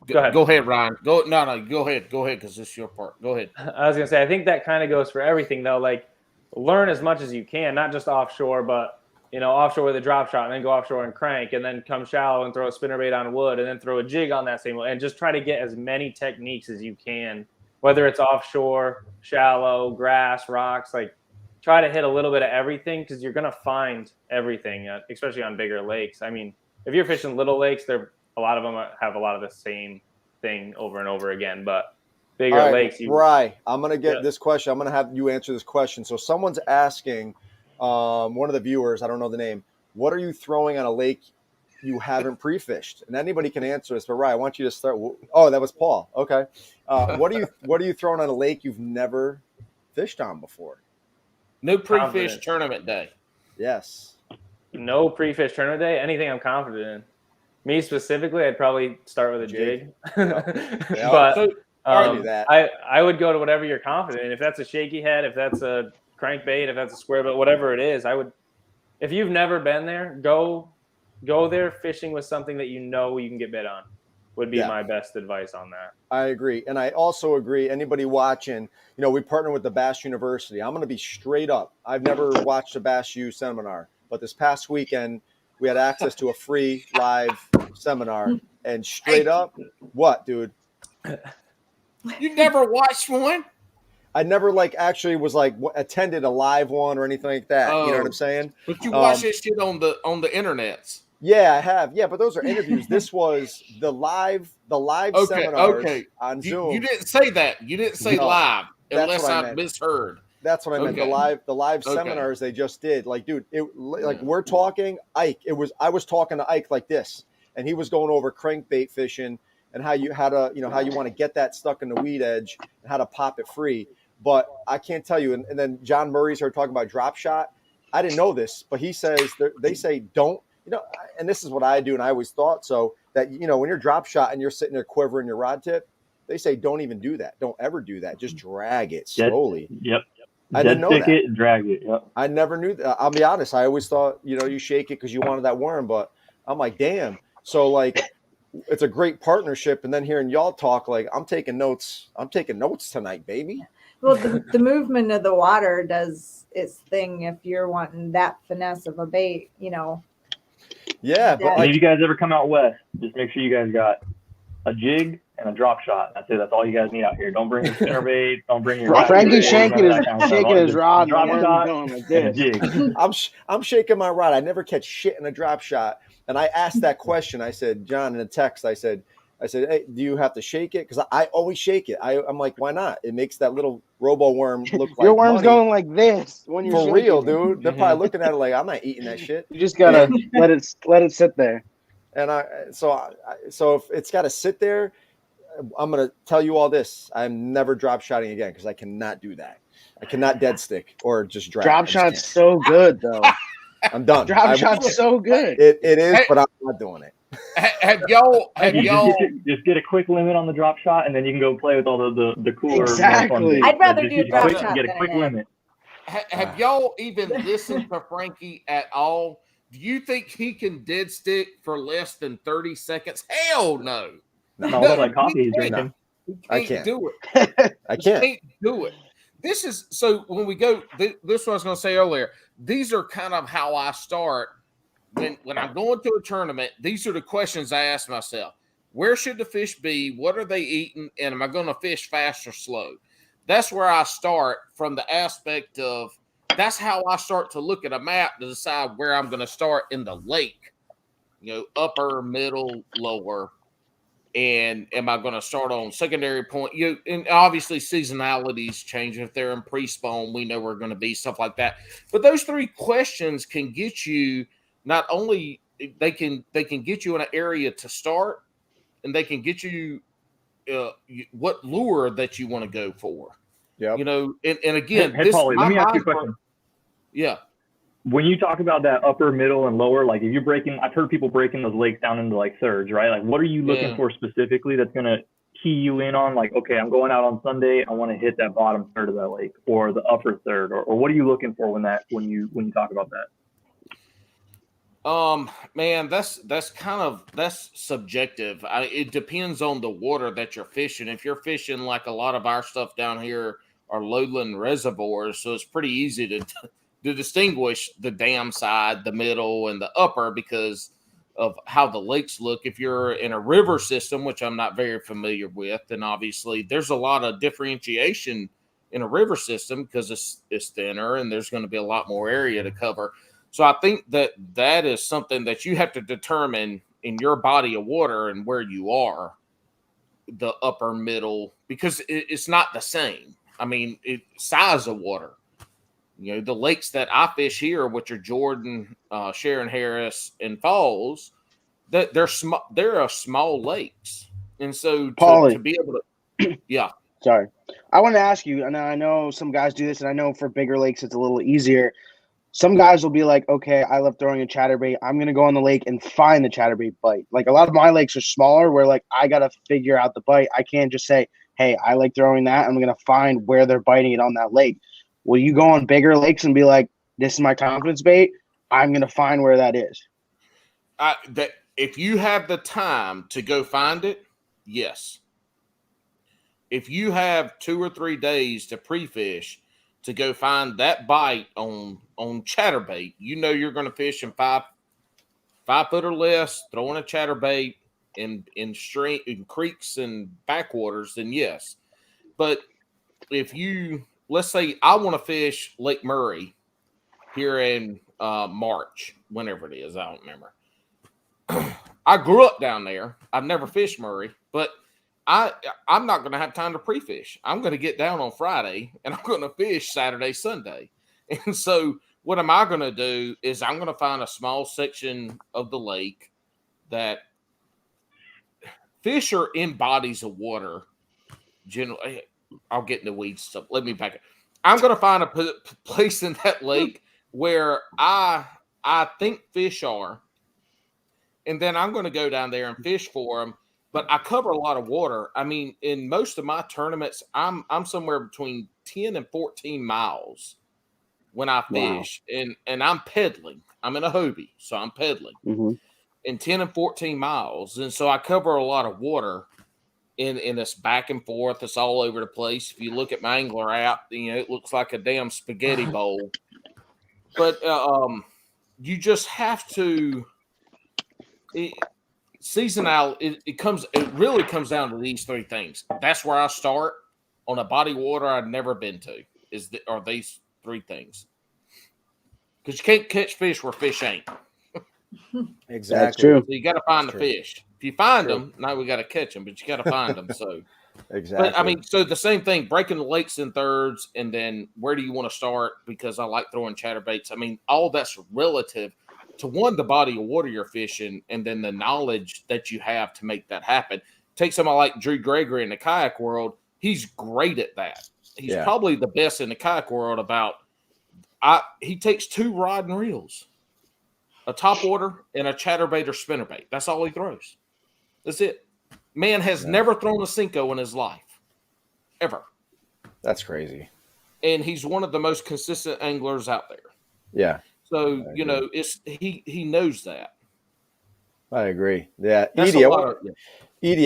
Go ahead. Go ahead, Ryan. Go. No. Go ahead, because this is your part. Go ahead. I was gonna say, I think that kind of goes for everything though. Like, learn as much as you can, not just offshore, but offshore with a drop shot, and then go offshore and crank, and then come shallow and throw a spinnerbait on wood, and then throw a jig on that same wood, and just try to get as many techniques as you can, whether it's offshore, shallow, grass, rocks. Like, try to hit a little bit of everything because you're gonna find everything, especially on bigger lakes. I mean, if you're fishing little lakes, a lot of them have a lot of the same thing over and over again, but bigger All right, lakes. Rye, I'm going to get Yeah. this question. I'm going to have you answer this question. So someone's asking, one of the viewers, I don't know the name, what are you throwing on a lake you haven't pre-fished? And anybody can answer this, but Rye, I want you to start. Oh, that was Paul. Okay. What are you throwing on a lake you've never fished on before? No pre-fish Confidence. tournament day. Yes. No pre-fish tournament day. Anything I'm confident in. Me specifically, I'd probably start with a jig. Yep. But So, I knew that. I would go to whatever you're confident in. If that's a shaky head, if that's a crankbait, if that's a square bait, whatever it is, I would. If you've never been there, go there fishing with something that you can get bit on. Would be my best advice on that. I agree. And I also agree, anybody watching, we partner with the Bass University. I'm going to be straight up. I've never watched a Bass U seminar, but this past weekend, we had access to a free live seminar. And straight up, what, dude? You never watched one? I never actually was attended a live one or anything like that. You know what I'm saying? But you watch this shit on the internets. Yeah, I have. Yeah, but those are interviews. This was the live seminars on Zoom. You didn't say that. You didn't say live, unless I misheard. That's what I meant. The live seminars they just did. Dude, we're talking Ike. I was talking to Ike like this, and he was going over crankbait fishing and how you want to get that stuck in the weed edge and how to pop it free. But I can't tell you. And then John Murray started talking about drop shot. I didn't know this, but he says they say don't. And this is what I do, and I always thought so, that, when you're drop shot and you're sitting there quivering your rod tip, they say don't even do that. Don't ever do that. Just drag it slowly. Yep. I didn't know that. It and drag it. Yep. I never knew that. I'll be honest. I always thought, you shake it because you wanted that worm, but I'm like, damn. So it's a great partnership. And then hearing y'all talk, I'm taking notes. I'm taking notes tonight, baby. Well, the movement of the water does its thing if you're wanting that finesse of a bait, Yeah, but if you guys ever come out west, just make sure you guys got a jig and a drop shot. That's it. That's all you guys need out here. Don't bring your spinnerbait. Don't bring your. Frankie's shaking his rod. Drop shot going like and a this. jig. I'm shaking my rod. I never catch shit in a drop shot. And I asked that question. I said, John, in a text, I said, hey, do you have to shake it? Because I always shake it. I'm like, why not? It makes that little robo worm look like your worm's money. going like this when you're For real, shaking it. dude. They're probably looking at it like, I'm not eating that shit. You just gotta let it sit there. And so if it's got to sit there, I'm gonna tell you all this. I'm never drop shotting again because I cannot do that. I cannot dead stick or just drag. Drop shot's so good though. I'm done. Drop shot's so good. It is, but I'm not doing it. Have y'all? Just get a quick limit on the drop shot, and then you can go play with all the cooler. Exactly. I'd rather do drop shot Get a than quick an limit. Have y'all even listened to Frankie at all? Do you think he can dead stick for less than 30 seconts? Hell no. Not all that coffee he's he drinking. I can't do it. I can't. Can't do it. This is so when we go. This is what I was going to say earlier. These are kind of how I start when I'm going to a tournament. These are the questions I ask myself: where should the fish be? What are they eating? And am I going to fish fast or slow? That's where I start from the aspect of. That's how I start to look at a map to decide where I'm going to start in the lake. Upper, middle, lower. And am I going to start on secondary point? And obviously seasonalities change. If they're in pre-spawn, we know we're going to be stuff like that. But those three questions can get you not only they can get you in an area to start, and they can get you what lure that you want to go for. Yeah, and again, hey, Paulie, let me ask you a question. Yeah. When you talk about that upper, middle, and lower, if you're breaking, I've heard people breaking those lakes down into thirds, right? What are you looking for specifically that's going to key you in on? Okay, I'm going out on Sunday, I want to hit that bottom third of that lake, or the upper third, or what are you looking for when you talk about that? Man, that's subjective. It depends on the water that you're fishing. If you're fishing like a lot of our stuff down here are lowland reservoirs, so it's pretty easy to distinguish the dam side, the middle, and the upper because of how the lakes look. If you're in a river system, which I'm not very familiar with, then obviously there's a lot of differentiation in a river system because it's thinner and there's going to be a lot more area to cover. So I think that is something that you have to determine in your body of water and where you are, the upper middle, because it's not the same. I mean, size of water. You know, the lakes that I fish here, which are Jordan, Sharon Harris, and Falls, that they're small. They're small lakes, and so to Paulie, be able to, yeah, sorry. I want to ask you, and I know some guys do this, and I know for bigger lakes it's a little easier. Some guys will be like, okay, I love throwing a chatterbait. I'm going to go on the lake and find the chatterbait bite. Like a lot of my lakes are smaller where like I got to figure out the bite. I can't just say, hey, I like throwing that. I'm going to find where they're biting it on that lake. Will you go on bigger lakes and be like, this is my confidence bait? I'm going to find where that is. that if you have the time to go find it, yes. If you have 2 or 3 days to pre-fish to go find that bite on chatterbait, you know you're going to fish in 5 foot or less, throwing a chatterbait in stream in creeks and backwaters, then yes. But if you, let's say I want to fish Lake Murray here in March, whenever it is, I don't remember. I grew up down there. I've never fished Murray, but I'm not going to have time to pre-fish. I'm going to get down on Friday and I'm going to fish Saturday, Sunday. And so what am I going to do is I'm going to find a small section of the lake that fish are in bodies of water. Generally, I'll get in the weeds stuff. Let me back it. I'm going to find a place in that lake where I think fish are, and then I'm going to go down there and fish for them. But I cover a lot of water. I mean, in most of my tournaments, I'm somewhere between 10 and 14 miles when I fish, and I'm pedaling. I'm in a Hobie, so I'm pedaling in 10 and 14 miles, and so I cover a lot of water. In this back and forth, it's all over the place. If you look at my angler app, you know it looks like a damn spaghetti bowl. But you just have to. Seasonal, it really comes down to these 3 things. That's where I start on a body of water I've never been to. Are these 3 things? Because you can't catch fish where fish ain't. Exactly. That's true. So you got to find the fish. If you find them, now we got to catch them, but you got to find them. So exactly. But I mean, so the same thing, breaking the lakes in thirds, and then where do you want to start? Because I like throwing chatterbaits. I mean, all that's relative to one, the body of water you're fishing, and then the knowledge that you have to make that happen. Take somebody like Drew Gregory in the kayak world. He's great at that. He's probably the best in the kayak world he takes 2 rod and reels, a top water and a chatterbait or spinnerbait. That's all he throws. That's it. Man has never thrown a Cinco in his life, ever. That's crazy. And he's one of the most consistent anglers out there. Yeah. So you know, he knows that. I agree. Yeah, That's Edie,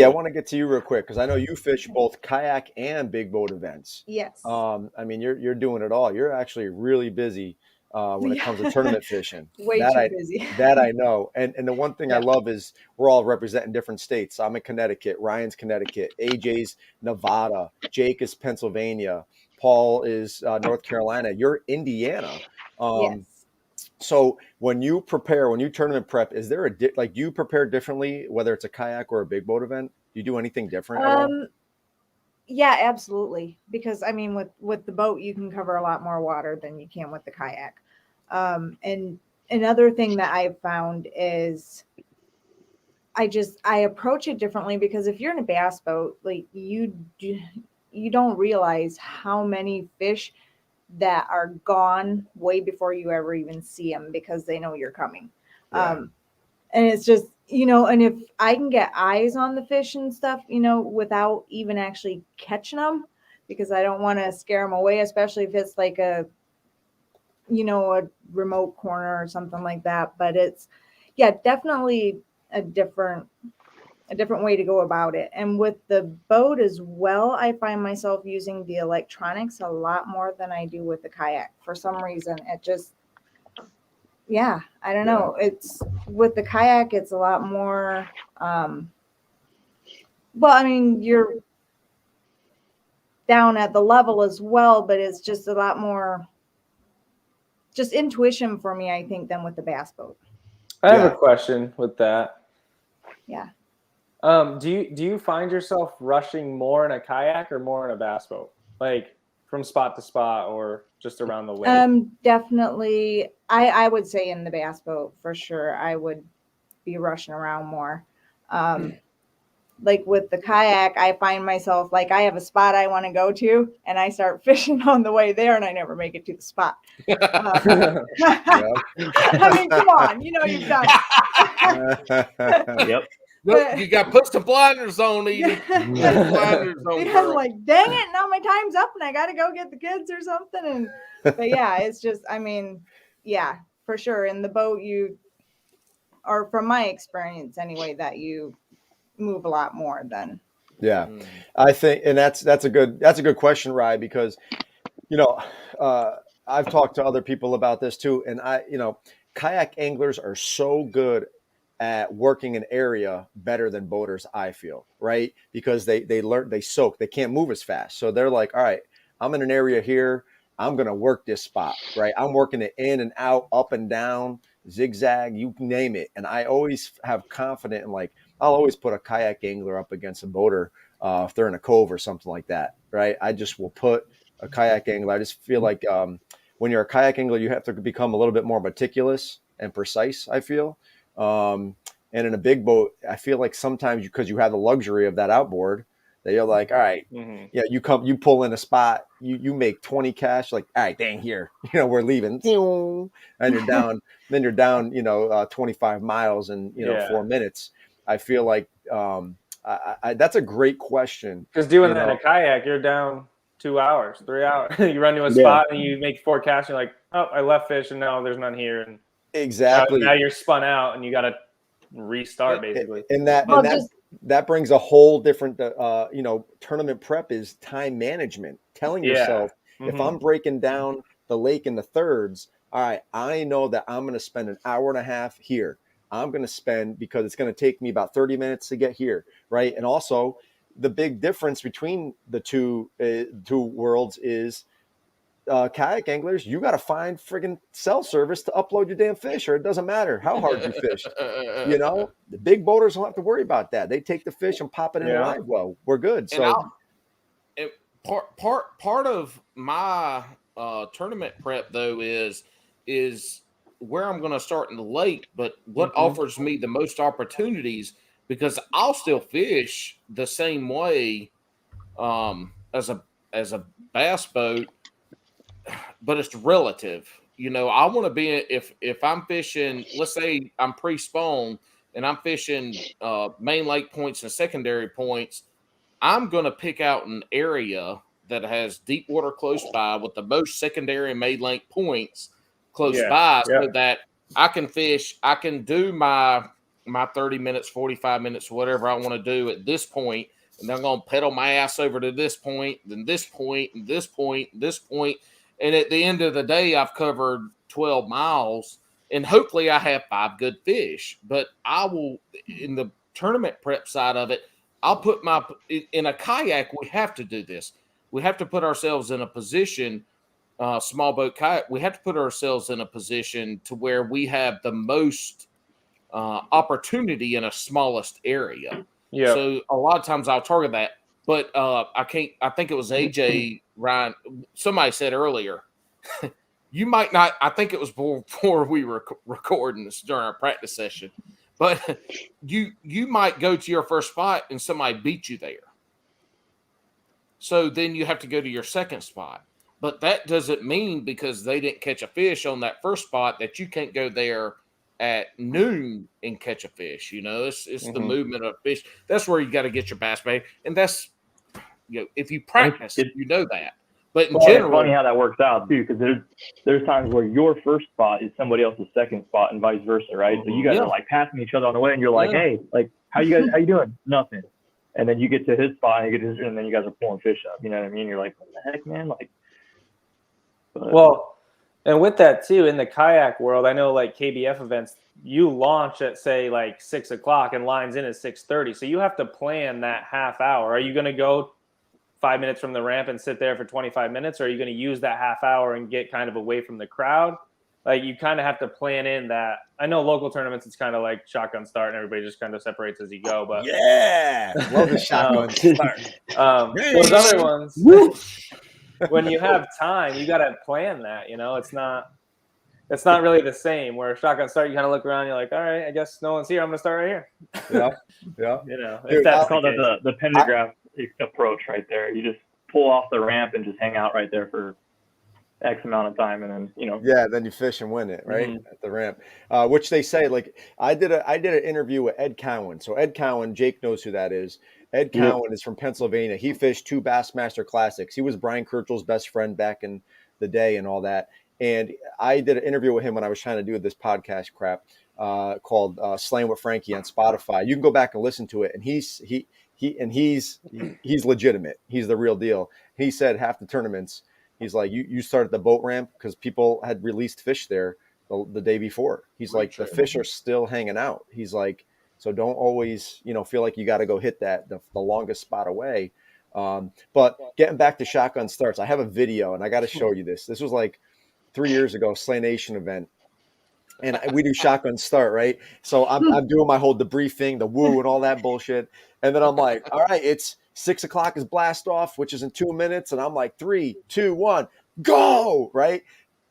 I want to get to you real quick because I know you fish both kayak and big boat events. Yes. I mean, you're doing it all. You're actually really busy when it comes to tournament fishing. Way too busy. That I know. And the one thing I love is we're all representing different states. I'm in Connecticut. Ryan's Connecticut. AJ's Nevada. Jake is Pennsylvania. Paul is North Carolina. You're Indiana. Yes. So when you tournament prep, is there do you prepare differently, whether it's a kayak or a big boat event? Do you do anything different at all? Yeah, absolutely. Because I mean, with the boat, you can cover a lot more water than you can with the kayak. And another thing that I've found is I approach it differently because if you're in a bass boat, like you don't realize how many fish that are gone way before you ever even see them because they know you're coming. And it's just, and if I can get eyes on the fish and stuff, without even actually catching them, because I don't want to scare them away, especially if it's like a a remote corner or something like that. But it's, yeah, definitely a different way to go about it. And with the boat as well, I find myself using the electronics a lot more than I do with the kayak. For some reason, it just, yeah, I don't know. It's with the kayak, it's a lot more, well, I mean, you're down at the level as well, but it's just a lot more just intuition for me, I think, than with the bass boat. I have a question with that. Yeah. Do you find yourself rushing more in a kayak or more in a bass boat, like from spot to spot or just around the lake? Definitely, I would say in the bass boat for sure. I would be rushing around more. Like with the kayak, I find myself like I have a spot I want to go to, and I start fishing on the way there, and I never make it to the spot. I mean, come on, you've done it. Yep. Nope, you got to put some blinders on, Edie. Blinders on, I'm like, dang it, now my time's up and I got to go get the kids or something. But yeah, it's just, I mean, yeah, for sure. In the boat, or from my experience anyway, that you move a lot more than. Yeah, I think, and that's a good question, Rye, because, I've talked to other people about this too. And kayak anglers are so good at working an area better than boaters, I feel, right? Because they learn, they soak, they can't move as fast. So they're like, all right, I'm in an area here, I'm going to work this spot, right? I'm working it in and out, up and down, zigzag, you name it. And I always have confidence in, like, I'll always put a kayak angler up against a boater if they're in a cove or something like that, right? I just will put a kayak angler. I just feel like when you're a kayak angler, you have to become a little bit more meticulous and precise, I feel. And in a big boat, I feel like sometimes because you have the luxury of that outboard, that you're like, all right, yeah, you pull in a spot, you make 20 cash, like, all right, dang, here, we're leaving, and you're down, then you're down, 25 miles in 4 minutes. I feel like that's a great question. Because doing that in a kayak, you're down 2 hours, 3 hours. You run to a spot and you make 4 casts. You're like, oh, I left fish and now there's none here. And exactly. Now you're spun out and you got to restart basically. And that brings a whole different, tournament prep is time management. Telling yourself, if I'm breaking down the lake in the thirds, all right, I know that I'm going to spend an hour and a half here. I'm going to spend, because it's going to take me about 30 minutes to get here, right? And also, the big difference between the two worlds is kayak anglers, you got to find friggin' cell service to upload your damn fish, or it doesn't matter how hard you fish. The big boaters don't have to worry about that. They take the fish and pop it in a live well. We're good. So part of my tournament prep though is where I'm going to start in the lake, but what offers me the most opportunities, because I'll still fish the same way as a bass boat, but it's relative. I want to be, if I'm fishing, let's say I'm pre-spawn and I'm fishing main lake points and secondary points, I'm going to pick out an area that has deep water close by with the most secondary and main lake points close by, so that I can fish. I can do my 30 minutes, 45 minutes, whatever I want to do at this point, and then I'm going to pedal my ass over to this point, then this point, and this point, and this point. And at the end of the day, I've covered 12 miles, and hopefully I have 5 good fish. But I will, in the tournament prep side of it, I'll put in a kayak, we have to do this. We have to put ourselves in a position, small boat kayak, we have to put ourselves in a position to where we have the most opportunity in a smallest area. Yeah. So a lot of times I'll target that, but I think it was AJ Ryan. Somebody said earlier, you might not. I think it was before we were recording this during our practice session, but you might go to your first spot and somebody beat you there. So then you have to go to your second spot. But that doesn't mean because they didn't catch a fish on that first spot that you can't go there at noon and catch a fish. It's the movement of fish. That's where you got to get your bass bait. And that's, if you practice, you know that. But in Well, general, it's funny how that works out too, because there's times where your first spot is somebody else's second spot, and vice versa, right? So you guys Yeah. are like passing each other on the way, and you're like, Yeah. hey, like how you doing? Nothing. And then you get to his spot, and you get to his, and then you guys are pulling fish up. You know what I mean? You're like, what the heck, man? Like, but, Well, and with that too, in the kayak world, I know like KBF events, you launch at say like 6 o'clock and lines in at 6:30. So you have to plan that half hour. Are you going to go 5 minutes from the ramp and sit there for 25 minutes? Or are you going to use that half hour and get kind of away from the crowd? Like you kind of have to plan in that. I know local tournaments, it's kind of like shotgun start and everybody just kind of separates as you go. But Yeah, love the shotgun start. those other ones, when you have time, you got to plan that. You know, it's not really the same. Where shotgun start, you kind of look around, you're like, all right, I guess no one's here. I'm gonna start right here. Yeah. You know, Dude, if that's I call that the pentagraph approach right there. You just pull off the ramp and just hang out right there for X amount of time, and then Yeah, then you fish and win it, right? At the ramp. Which they say, like I did an interview with Ed Cowan. So Ed Cowan, Jake knows who that is. Ed Cowan is from Pennsylvania. He fished 2 Bassmaster Classics. He was Brian Kirchel's best friend back in the day and all that. And I did an interview with him when I was trying to do this podcast crap called Slaying with Frankie on Spotify. You can go back and listen to it. And he's legitimate. He's the real deal. He said half the tournaments, he's like, you start at the boat ramp because people had released fish there the day before. He's like, the fish are still hanging out. He's like, so don't always, feel like you got to go hit the longest spot away. But getting back to shotgun starts, I have a video and I got to show you this. This was like 3 years ago, Slay Nation event. And we do shotgun start, right? So I'm doing my whole debriefing, the woo and all that bullshit. And then I'm like, all right, it's 6 o'clock is blast off, which is in 2 minutes. And I'm like, 3, 2, 1, go, right?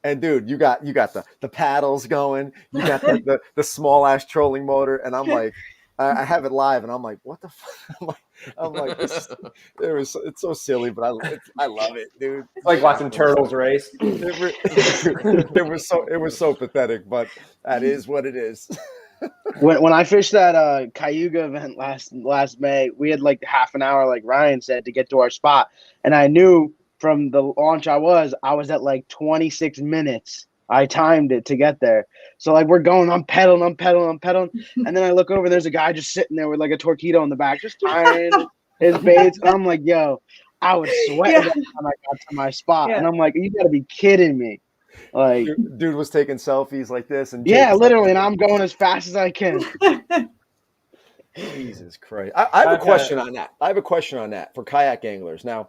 And dude, you got the paddles going, you got the small ass trolling motor, and I'm like, I have it live, and I'm like, what the fuck? I'm like, it's so silly, but I love it, dude. It's like watching turtles race. It was so pathetic, but that is what it is. When I fished that Cayuga event last May, we had like half an hour, like Ryan said, to get to our spot, and I knew from the launch I was at like 26 minutes. I timed it to get there. So like we're going, I'm pedaling. And then I look over, there's a guy just sitting there with like a torpedo in the back, just tying his baits. And I'm like, yo, I was sweating by the time I got to my spot. Yeah. And I'm like, you gotta be kidding me. Like dude was taking selfies like this. And yeah, literally. And I'm going as fast as I can. Jesus Christ. I have a question on that. I have a question on that for kayak anglers. Now,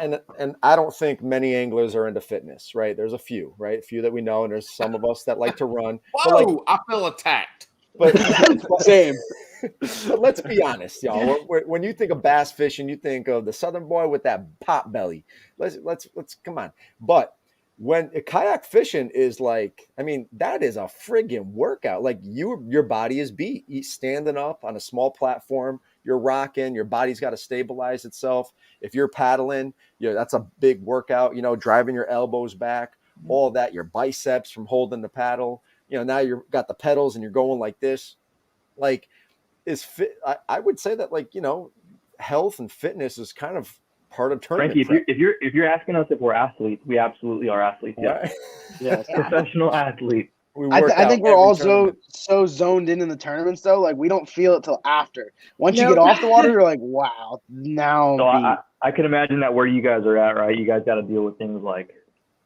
and I don't think many anglers are into fitness, right? There's a few, right? A few that we know, and there's some of us that like to run. Whoa, I feel attacked. But same. But let's be honest, y'all. When you think of bass fishing, you think of the Southern boy with that pot belly. Let's come on. But when kayak fishing is like, I mean, that is a friggin' workout. Like your body is beat. You standing up on a small platform, you're rocking, your body's got to stabilize itself. If you're paddling, that's a big workout, driving your elbows back, all that, your biceps from holding the paddle. Now you've got the pedals and you're going like this. Like is fit. I would say that health and fitness is kind of part of tournament. Frankie, if you're asking us if we're athletes, we absolutely are athletes. Yeah. Yes, professional athletes. I think we're all so zoned in the tournaments though. Like we don't feel it till after. Once you get off the water, you're like, wow, now. So I can imagine that where you guys are at, right? You guys got to deal with things like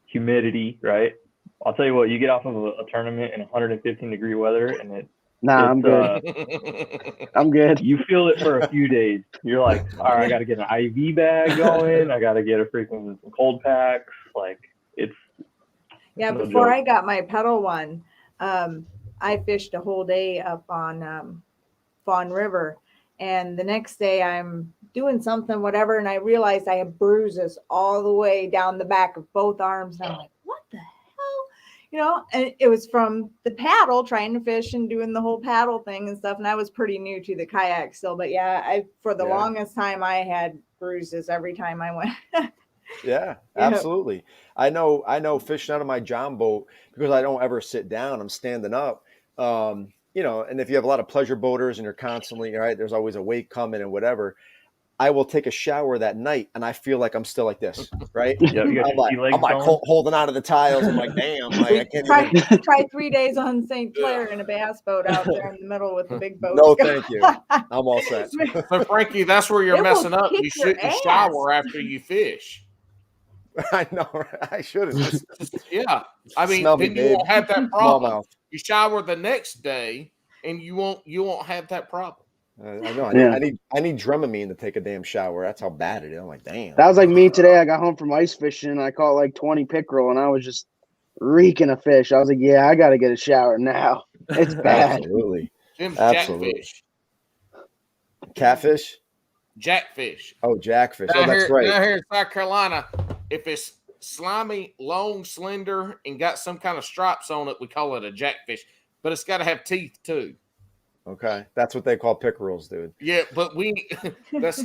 humidity, right? I'll tell you what, you get off of a tournament in 115-degree weather, and I'm good. I'm good. You feel it for a few days. You're like, all right, I got to get an IV bag going. I got to get some cold packs. Like it's. Yeah, before I got my pedal one, I fished a whole day up on Fawn River. And the next day I'm doing something, whatever, and I realized I have bruises all the way down the back of both arms. And I'm like, what the hell? And it was from the paddle, trying to fish and doing the whole paddle thing and stuff. And I was pretty new to the kayak still. But yeah, for the longest time, I had bruises every time I went. Yeah, absolutely. I know fishing out of my John boat, because I don't ever sit down, I'm standing up. And if you have a lot of pleasure boaters and you're constantly, right, there's always a wake coming and whatever. I will take a shower that night and I feel like I'm still like this, right? Yeah, you got I'm your like, sea legs going. holding on to the tiles. I'm like, damn, like I can't Try, even. try 3 days on St. Clair in a bass boat out there in the middle with the big boats. No, thank you. I'm all set. So Frankie, that's where you're It will messing up. kick You your shouldn't ass. shower after you fish. I know. I shouldn't. Just Yeah, I mean, smell me, then you babe. won't have that Small problem. mouth. You shower the next day, and you won't have that problem. I know. Yeah. I need Dramamine to take a damn shower. That's how bad it is. I'm like, damn. That was like me today. I got home from ice fishing and I caught like 20 pickerel and I was just reeking of fish. I was like, yeah, I got to get a shower now. It's bad. Absolutely. Them's Absolutely. jackfish. Catfish? Jackfish. Oh, jackfish. Down Oh, that's here, right. Down here in South Carolina, if it's slimy, long, slender, and got some kind of stripes on it, we call it a jackfish. But it's got to have teeth too. Okay. That's what they call pickerels, dude. Yeah, but that's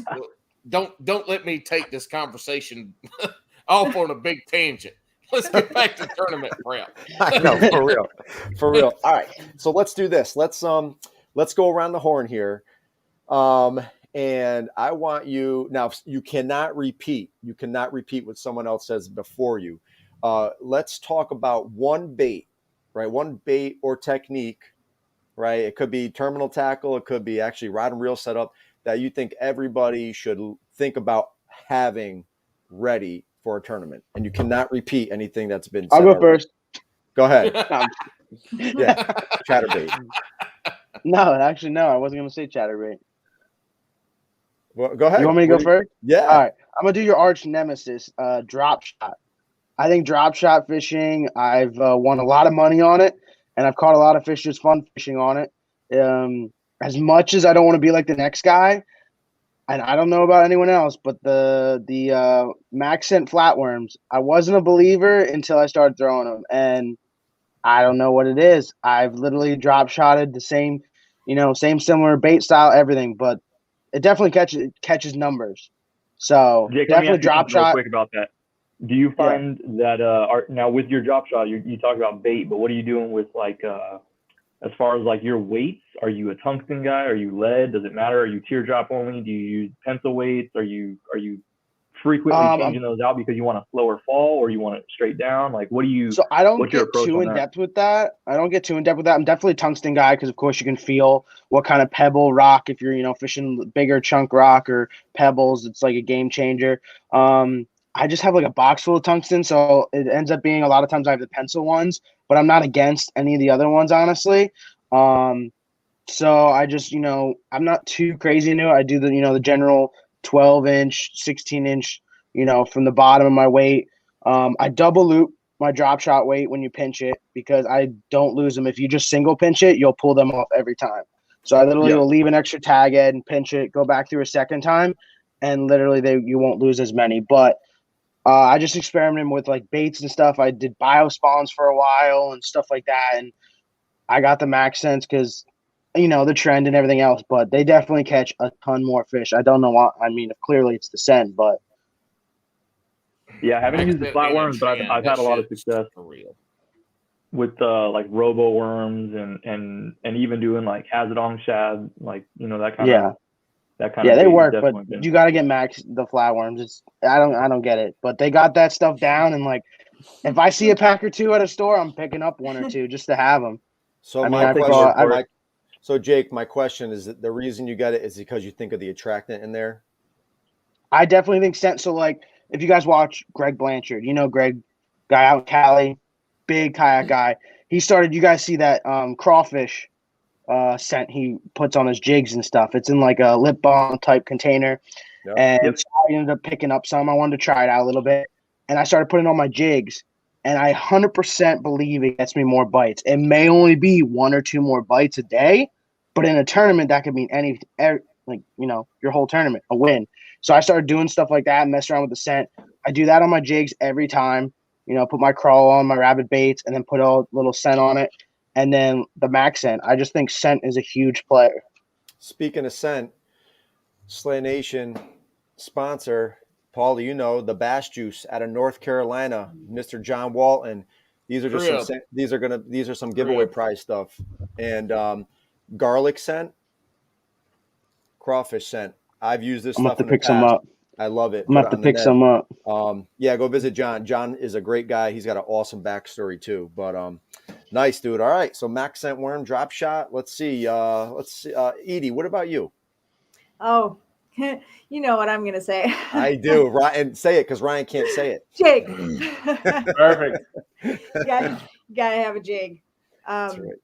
don't let me take this conversation off on a big tangent. Let's get back to tournament prep. I know, for real. For real. All right. So let's do this. Let's go around the horn here. And I want you now, you cannot repeat. You cannot repeat what someone else says before you. Let's talk about one bait, right? One bait or technique, right? It could be terminal tackle. It could be actually rod and reel setup that you think everybody should think about having ready for a tournament. And you cannot repeat anything that's been said. I'll go already. first. Go ahead. No, Yeah. Chatterbait. no, actually, no. I wasn't going to say chatterbait. Well, go ahead. You want me to go first? Yeah. All right. I'm going to do your arch nemesis, drop shot. I think drop shot fishing, I've won a lot of money on it, and I've caught a lot of fish just fun fishing on it. As much as I don't want to be like the next guy, and I don't know about anyone else, but the max scent flatworms, I wasn't a believer until I started throwing them, and I don't know what it is. I've literally drop shotted the same, same similar bait style, everything, but it definitely catches numbers. So Jake, let me definitely ask you drop something real shot. quick about that. Do you find that now with your drop shot, you talk about bait, but what are you doing with like as far as like your weights? Are you a tungsten guy? Are you lead? Does it matter? Are you teardrop only? Do you use pencil weights? Are you frequently changing those out because you want a slower fall or you want it straight down? Like what do you? So I don't what's your get approach too on in that? depth with that. I don't get too in depth with that. I'm definitely a tungsten guy because of course you can feel what kind of pebble rock if you're fishing bigger chunk rock or pebbles. It's like a game changer. I just have like a box full of tungsten, so it ends up being a lot of times I have the pencil ones, but I'm not against any of the other ones honestly. So I just I'm not too crazy into it. I do the general 12-inch, 16-inch, from the bottom of my weight. I double loop my drop shot weight when you pinch it because I don't lose them. If you just single pinch it, you'll pull them off every time. So I literally will leave an extra tag head and pinch it, go back through a second time, and literally you won't lose as many. But I just experimented with like baits and stuff. I did biospawns for a while and stuff like that, and I got the max sense because the trend and everything else. But they definitely catch a ton more fish. I don't know why. I mean, clearly it's the scent, but Yeah, I haven't used the flatworms, but I've had a lot of success for real with like robo worms and even doing like hazardong shad, like that kind of that kind of they bait work, has but definitely been you got to get max the flatworms. It's I don't get it, but they got that stuff down, and like if I see a pack or two at a store, I'm picking up one or two just to have them. So so Jake, my question is that the reason you got it is because you think of the attractant in there? I definitely think scent. So like if you guys watch Greg Blanchard, Greg, guy out in Cali, big kayak guy. He started. You guys see that crawfish scent he puts on his jigs and stuff. It's in like a lip balm type container. Yep. And so I ended up picking up some. I wanted to try it out a little bit. And I started putting on my jigs. And I 100% believe it gets me more bites. It may only be 1 or 2 more bites a day, but in a tournament, that could mean your whole tournament, a win. So I started doing stuff like that and mess around with the scent. I do that on my jigs every time. Put my crawl on, my rabbit baits, and then put a little scent on it. And then the max scent. I just think scent is a huge player. Speaking of scent, Slay Nation sponsor, Paul, the Bass Juice out of North Carolina, Mr. John Walton. These are just these are some giveaway prize stuff. And garlic scent, crawfish scent, I've used this I'm gonna stuff have to in the pick some past. up. I love it. I'm gonna have to pick some up. Yeah, go visit John. John is a great guy. He's got an awesome backstory too. But nice, dude. All right. So Max scent worm drop shot. Let's see. Edie, what about you? Oh, you know what I'm gonna say. I do. Ryan, say it because Ryan can't say it. Jig. Perfect. Gotta have a jig. That's right.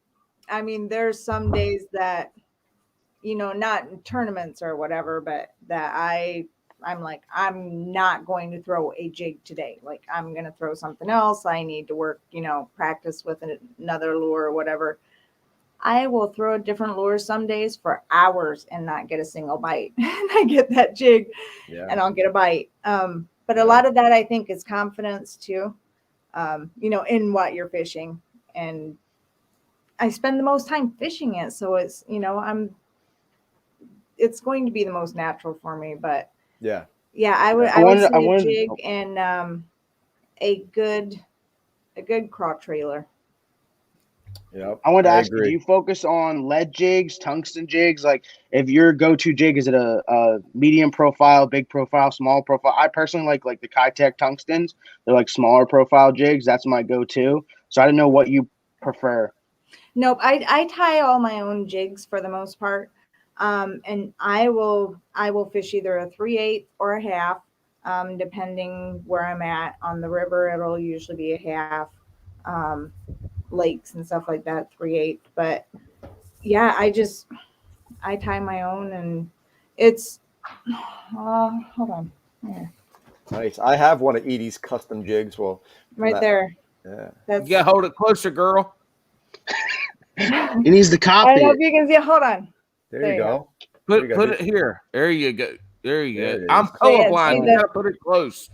I mean, there's some days that, not in tournaments or whatever, but that I'm like, I'm not going to throw a jig today. Like, I'm going to throw something else. I need to work, practice with another lure or whatever. I will throw a different lure some days for hours and not get a single bite. And I get that jig and I'll get a bite. But a lot of that, I think, is confidence too, in what you're fishing. And I spend the most time fishing it. So it's, it's going to be the most natural for me, but I would say a jig and a good craw trailer. Yep. I wanted to ask you, do you focus on lead jigs, tungsten jigs? Like, if your go-to jig, is it a medium profile, big profile, small profile? I personally like the Kitech tungstens. They're like smaller profile jigs. That's my go-to. So I didn't know what you prefer. Nope. I tie all my own jigs for the most part. And I will fish either a 3/8 or a half, depending where I'm at on the river. It'll usually be a half, lakes and stuff like that, 3/8. But yeah, I tie my own, and it's hold on. Yeah. Nice. I have one of Edie's custom jigs. Well, right there. Yeah. You gotta hold it closer, girl. It needs to copy. I don't know if you can see. Hold on. There you go. Put it here. There you go. There you There go. I'm colorblind. You gotta put it close.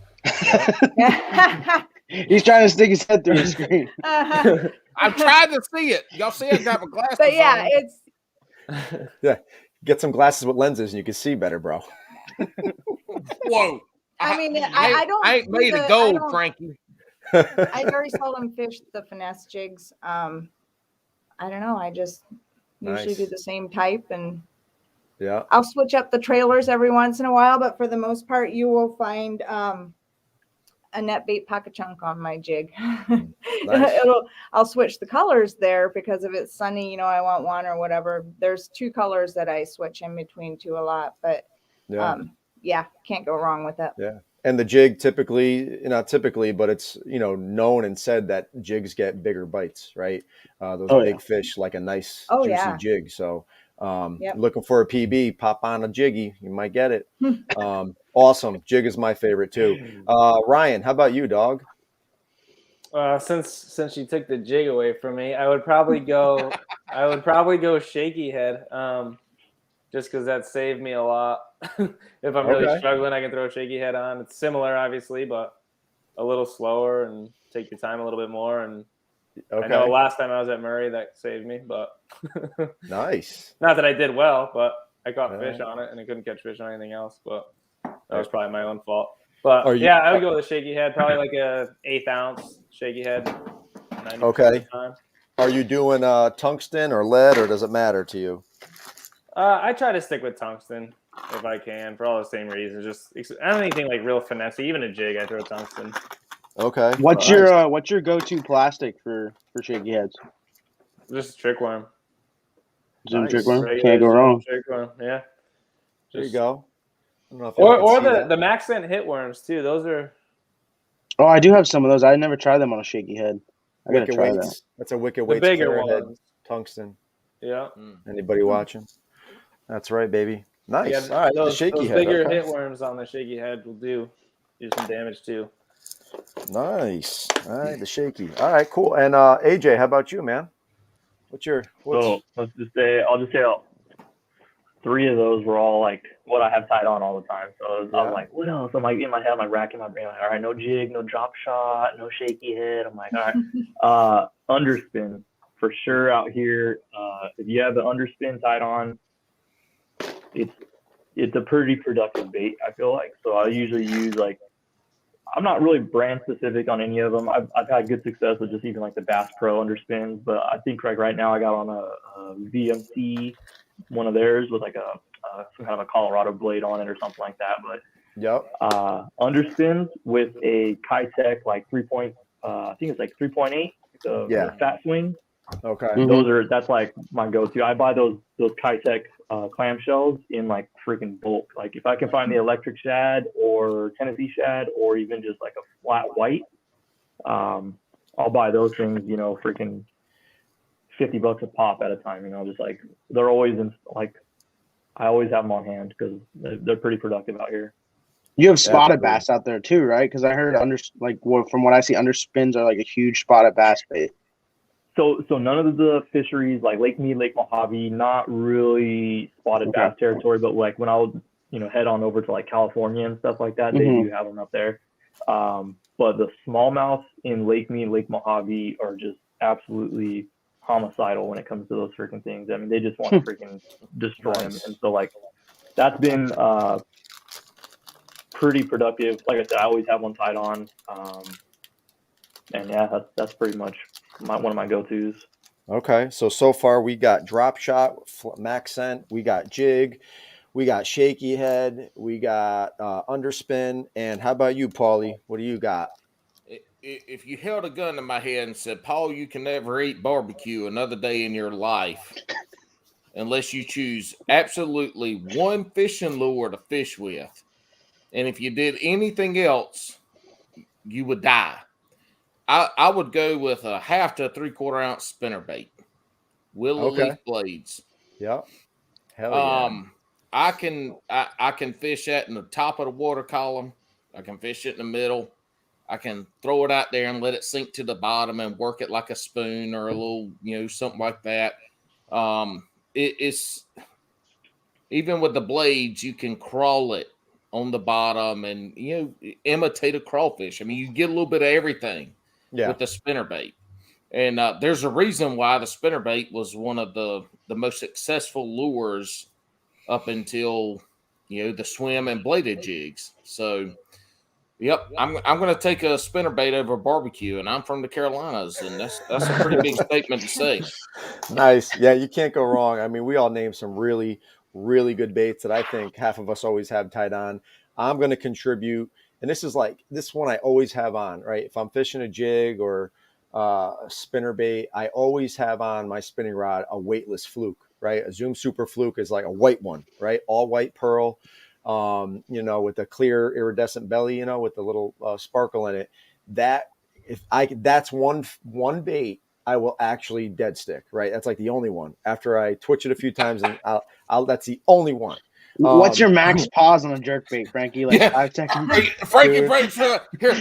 He's trying to stick his head through the screen. I'm trying to see it. Y'all see I got my glasses but yeah, on. it's get some glasses with lenses and you can see better, bro. Whoa. I mean, I don't. I ain't made of gold, Frankie. I very seldom fish the finesse jigs. I don't know. I just usually do the same type, and I'll switch up the trailers every once in a while. But for the most part, you will find a net bait pocket chunk on my jig. Nice. I'll switch the colors there because if it's sunny, I want one or whatever. There's two colors that I switch in between two a lot, but can't go wrong with it. Yeah. And the jig not typically, but it's, known and said that jigs get bigger bites, right? Those big fish like a nice juicy jig. So looking for a PB, pop on a jiggy, you might get it. Awesome. Jig is my favorite too. Ryan, how about you, dog? Since you took the jig away from me, I would probably go shaky head. Just because that saved me a lot. If I'm really struggling, I can throw a shaky head on. It's similar, obviously, but a little slower and take your time a little bit more. And I know last time I was at Murray, that saved me, but nice. Not that I did well, but I caught fish on it, and I couldn't catch fish on anything else. But that was probably my own fault. But I would go with a shaky head, probably like a 1/8 ounce shaky head. 90% of the time. Are you doing tungsten or lead, or does it matter to you? I try to stick with tungsten if I can, for all the same reasons. Just I don't anything like real finesse. Even a jig, I throw tungsten. Okay. What's your go-to plastic for shaky heads? Just a trick worm. Zoom trick worm. Can't go wrong. Trick worm. Yeah. There you go. I don't know if or the Max Scent hit worms too. Those are. Oh, I do have some of those. I never tried them on a shaky head. I gotta try that. That's a Wicked the Weights bigger head ones. tungsten. Yeah. Anybody watching? That's right, baby. Nice. Yeah, all right, those shaky head. bigger hit worms on the shaky head will do some damage too. Nice. All right, the shaky. All right, cool. And AJ, how about you, man? So let's just say I'll just say 3 of those were all like what I have tied on all the time. So I'm like, what else? I'm like in my head, I'm like racking my brain. Like, all right, no jig, no drop shot, no shaky head. I'm like, all right, underspin for sure out here. If you have the underspin tied on, it's a pretty productive bait, I feel like. So I usually use I'm not really brand specific on any of them. I've had good success with just even like the Bass Pro underspins, but I think right now I got on a VMC, one of theirs with like a some kind of a Colorado blade on it or something like that. But Yep. underspins with a Kitech like 3 I think it's like 3.8, the fat swing. Okay. That's like my go-to. I buy those Kitech clamshells in like freaking bulk. Like if I can find the electric shad or Tennessee shad or even just like a flat white, I'll buy those things, you know, freaking $50 a pop at a time. You know, just like they're always in, like I always have them on hand because they're pretty productive out here. You have spotted bass out there too, right? Because I heard from what I see, underspins are like a huge spotted bass bait. So none of the fisheries like Lake Mead, Lake Mojave, not really spotted bass territory, but like when I would, you know, head on over to like California and stuff like that, they do have them up there. But the smallmouth in Lake Mead, Lake Mojave are just absolutely homicidal when it comes to those freaking things. I mean, they just want to freaking destroy them. And so like that's been pretty productive. Like I said, I always have one tied on. And yeah, that's pretty much one of my go-tos. Okay, so far we got drop shot, max scent, we got jig, we got shaky head, we got underspin, and how about you, Paulie? What do you got? If you held a gun to my head and said, Paul, you can never eat barbecue another day in your life unless you choose absolutely one fishing lure to fish with, and if you did anything else, you would die. I would go with a 1/2 to 3/4 ounce spinnerbait, willow leaf blades. Yep. Hell yeah. I can fish that in the top of the water column. I can fish it in the middle. I can throw it out there and let it sink to the bottom and work it like a spoon or a little, you know, something like that. It's even with the blades, you can crawl it on the bottom and, you know, imitate a crawfish. I mean, you get a little bit of everything with the spinnerbait. And there's a reason why the spinnerbait was one of the most successful lures up until, you know, the swim and bladed jigs. So, yep, I'm going to take a spinnerbait over barbecue, and I'm from the Carolinas, and that's a pretty big statement to say. Nice. Yeah, you can't go wrong. I mean, we all named some really, really good baits that I think half of us always have tied on. I'm going to contribute, and this one I always have on, right? If I'm fishing a jig or a spinnerbait, I always have on my spinning rod a weightless fluke, right? A Zoom Super Fluke is like a white one, right? All white pearl, you know, with a clear iridescent belly, you know, with the little sparkle in it. That's one bait I will actually dead stick, right? That's like the only one. After I twitch it a few times, and I'll that's the only one. What's your max pause on a jerkbait, Frankie? Like 5 seconds. Frankie, here,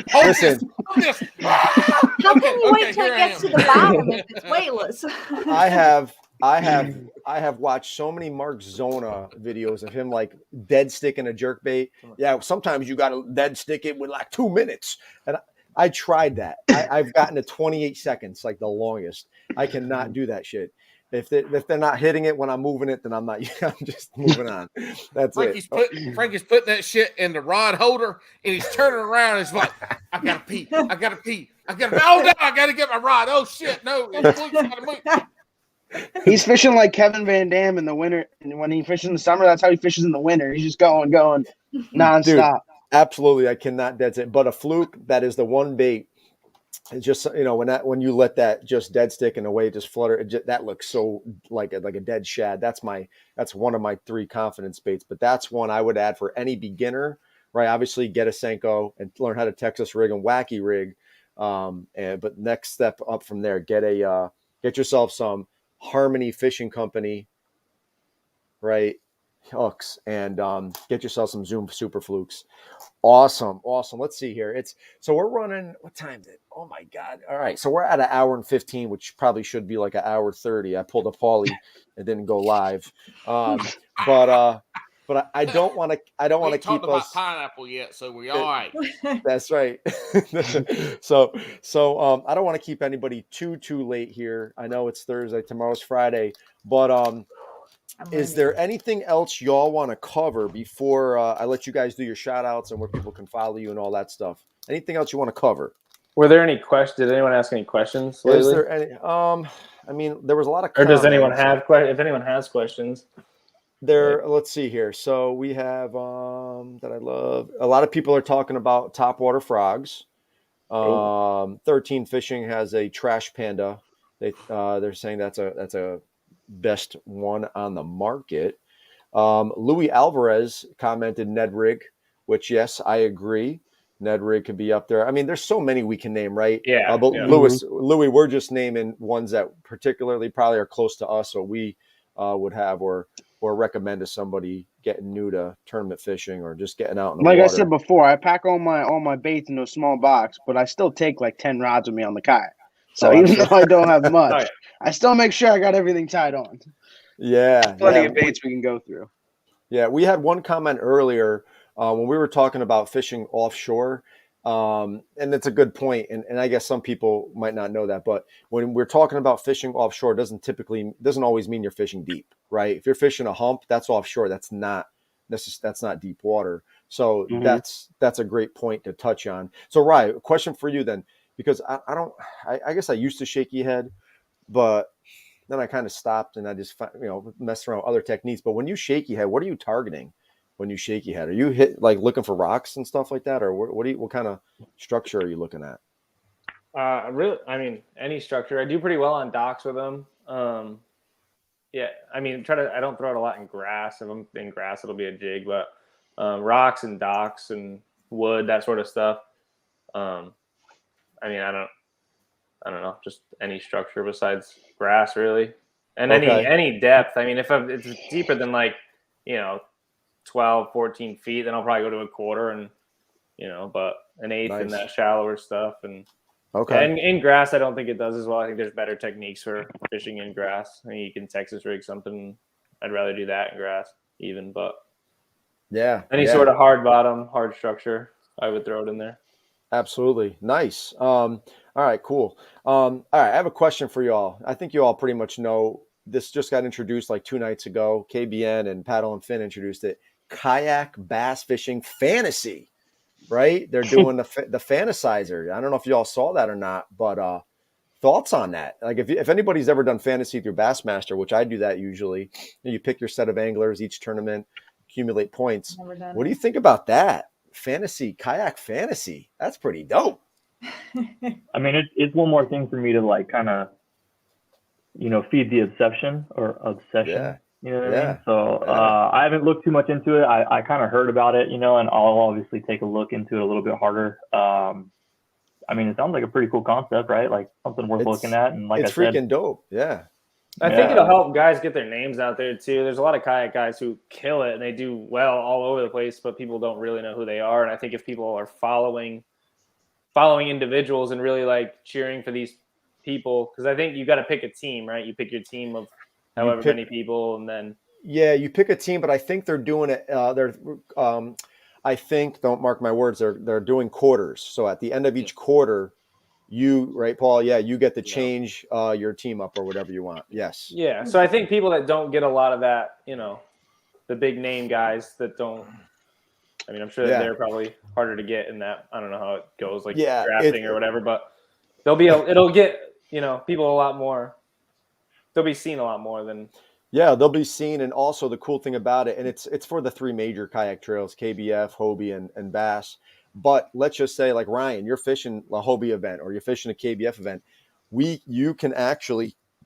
hold Listen. this. How can you wait till it gets to the bottom if it's weightless? I have watched so many Mark Zona videos of him like dead sticking a jerkbait. Yeah, sometimes you got to dead stick it with like 2 minutes, and I tried that. I've gotten to 28 seconds, like the longest. I cannot do that shit. If they're not hitting it when I'm moving it, then I'm just moving on. That's Frankie's putting that shit in the rod holder, and he's turning around. And he's like, I gotta pee. Oh no, I gotta get my rod. Oh shit, no, it's gotta move. He's fishing like Kevin Van Dam in the winter, and when he fishes in the summer, that's how he fishes in the winter. He's just going nonstop. Dude, absolutely, I cannot. That's it. But a fluke, that is the one bait. It's just, you know, when you let that just dead stick in a way, just flutter, that looks so like a dead shad. That's one of my 3 confidence baits. But that's one I would add for any beginner, right? Obviously, get a Senko and learn how to Texas rig and wacky rig. But next step up from there, get yourself some Harmony Fishing Company, right? Hooks, and get yourself some Zoom Super Flukes. Awesome. Let's see here. So we're running. What time is it? Oh my God! All right, so we're at 1 hour and 15, which probably should be like 1 hour 30. I pulled a Paulie and didn't go live, but I don't want to. I don't want to keep about us pineapple yet, so we're all right. That's right. So I don't want to keep anybody too late here. I know it's Thursday. Tomorrow's Friday, but is there anything else y'all want to cover before I let you guys do your shout outs and where people can follow you and all that stuff? Anything else you want to cover? Were there any questions? Did anyone ask any questions lately? Is there any? I mean, there was a lot of. Or does anyone have questions? If anyone has questions, There, let's see here. So we have that I love. A lot of people are talking about topwater frogs. 13 Fishing has a trash panda. They're saying that's a best one on the market. Louis Alvarez commented Ned Rig, which yes, I agree. Ned Rig could be up there. I mean, there's so many we can name, right? Yeah. But yeah. Louis, we're just naming ones that particularly probably are close to us, or we would have or recommend to somebody getting new to tournament fishing or just getting out in the Like water. I said before, I pack all my baits into a small box, but I still take like 10 rods with me on the kayak. So even though I don't have much, Oh, yeah. I still make sure I got everything tied on. Yeah, Plenty of baits we can go through. Yeah, we had one comment earlier when we were talking about fishing offshore, and it's a good point. And I guess some people might not know that, but when we're talking about fishing offshore, it doesn't always mean you're fishing deep, right? If you're fishing a hump, that's offshore. That's not deep water. So that's a great point to touch on. So Ryan, a question for you then, because I guess I used to shaky head, but then I kind of stopped and I just messed around with other techniques. But when you shaky head, what are you targeting when you shaky head? Are you looking for rocks and stuff like that, or what kind of structure are you looking at? Really, I mean, any structure. I do pretty well on docks with them. Yeah, I mean, I don't throw it a lot in grass. If I'm in grass, it'll be a jig, but rocks and docks and wood, that sort of stuff. I mean, I don't know, just any structure besides grass, really, and any depth. I mean, if it's deeper than 12, 14 feet, then I'll probably go to a quarter and but an eighth in that shallower stuff. And and in grass, I don't think it does as well. I think there's better techniques for fishing in grass. I mean, you can Texas rig something. I'd rather do that in grass even, but any sort of hard bottom, hard structure, I would throw it in there. Absolutely. Nice. All right, cool. All right, I have a question for y'all. I think you all pretty much know this just got introduced like 2 nights ago. KBN and Paddle and Fin introduced it. Kayak bass fishing fantasy, right? They're doing the fantasizer. I don't know if y'all saw that or not, but thoughts on that? Like if anybody's ever done fantasy through Bassmaster, which I do that usually, you pick your set of anglers each tournament, accumulate points. What do you think about that? Kayak fantasy. That's pretty dope. I mean, it's one more thing for me to like kind of, feed the obsession. Yeah. You know what I mean? So I haven't looked too much into it. I kind of heard about it, and I'll obviously take a look into it a little bit harder. I mean, it sounds like a pretty cool concept, right? Like something worth looking at. And like it's freaking dope. Yeah. I think it'll help guys get their names out there too. There's a lot of kayak guys who kill it and they do well all over the place, but people don't really know who they are. And I think if people are following individuals and really like cheering for these people, because I think you got to pick a team, right? You pick your team of however many people, and then you pick a team. But I think they're doing it. I think, don't mark my words, they're doing quarters. So at the end of each quarter, right, Paul? Yeah, you get to change your team up or whatever you want. Yes. Yeah. So I think people that don't get a lot of that, the big name guys that don't. I mean, I'm sure that they're probably harder to get in that. I don't know how it goes, like drafting or whatever, but it'll get people a lot more. They'll be seen a lot more than. Yeah, they'll be seen, and also the cool thing about it, and it's for the 3 major kayak trails: KBF, Hobie, and Bass. But let's just say, like Ryan, you're fishing a Hobie event or you're fishing a KBF event.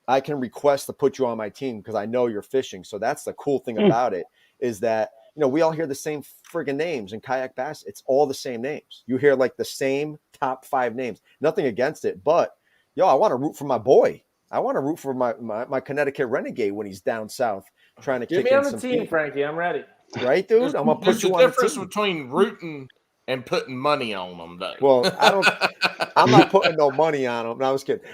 I can request to put you on my team because I know you're fishing. So that's the cool thing about it, is that we all hear the same friggin' names in kayak bass. It's all the same names. You hear like the same top 5 names. Nothing against it, but I want to root for my boy. I want to root for my Connecticut Renegade when he's down south trying to get kick me in on the team, people. Frankie. I'm ready. Right, dude? I'm gonna put you on the team. There's a difference between rooting and putting money on them, though. Well, I'm not putting no money on them. No, I was kidding.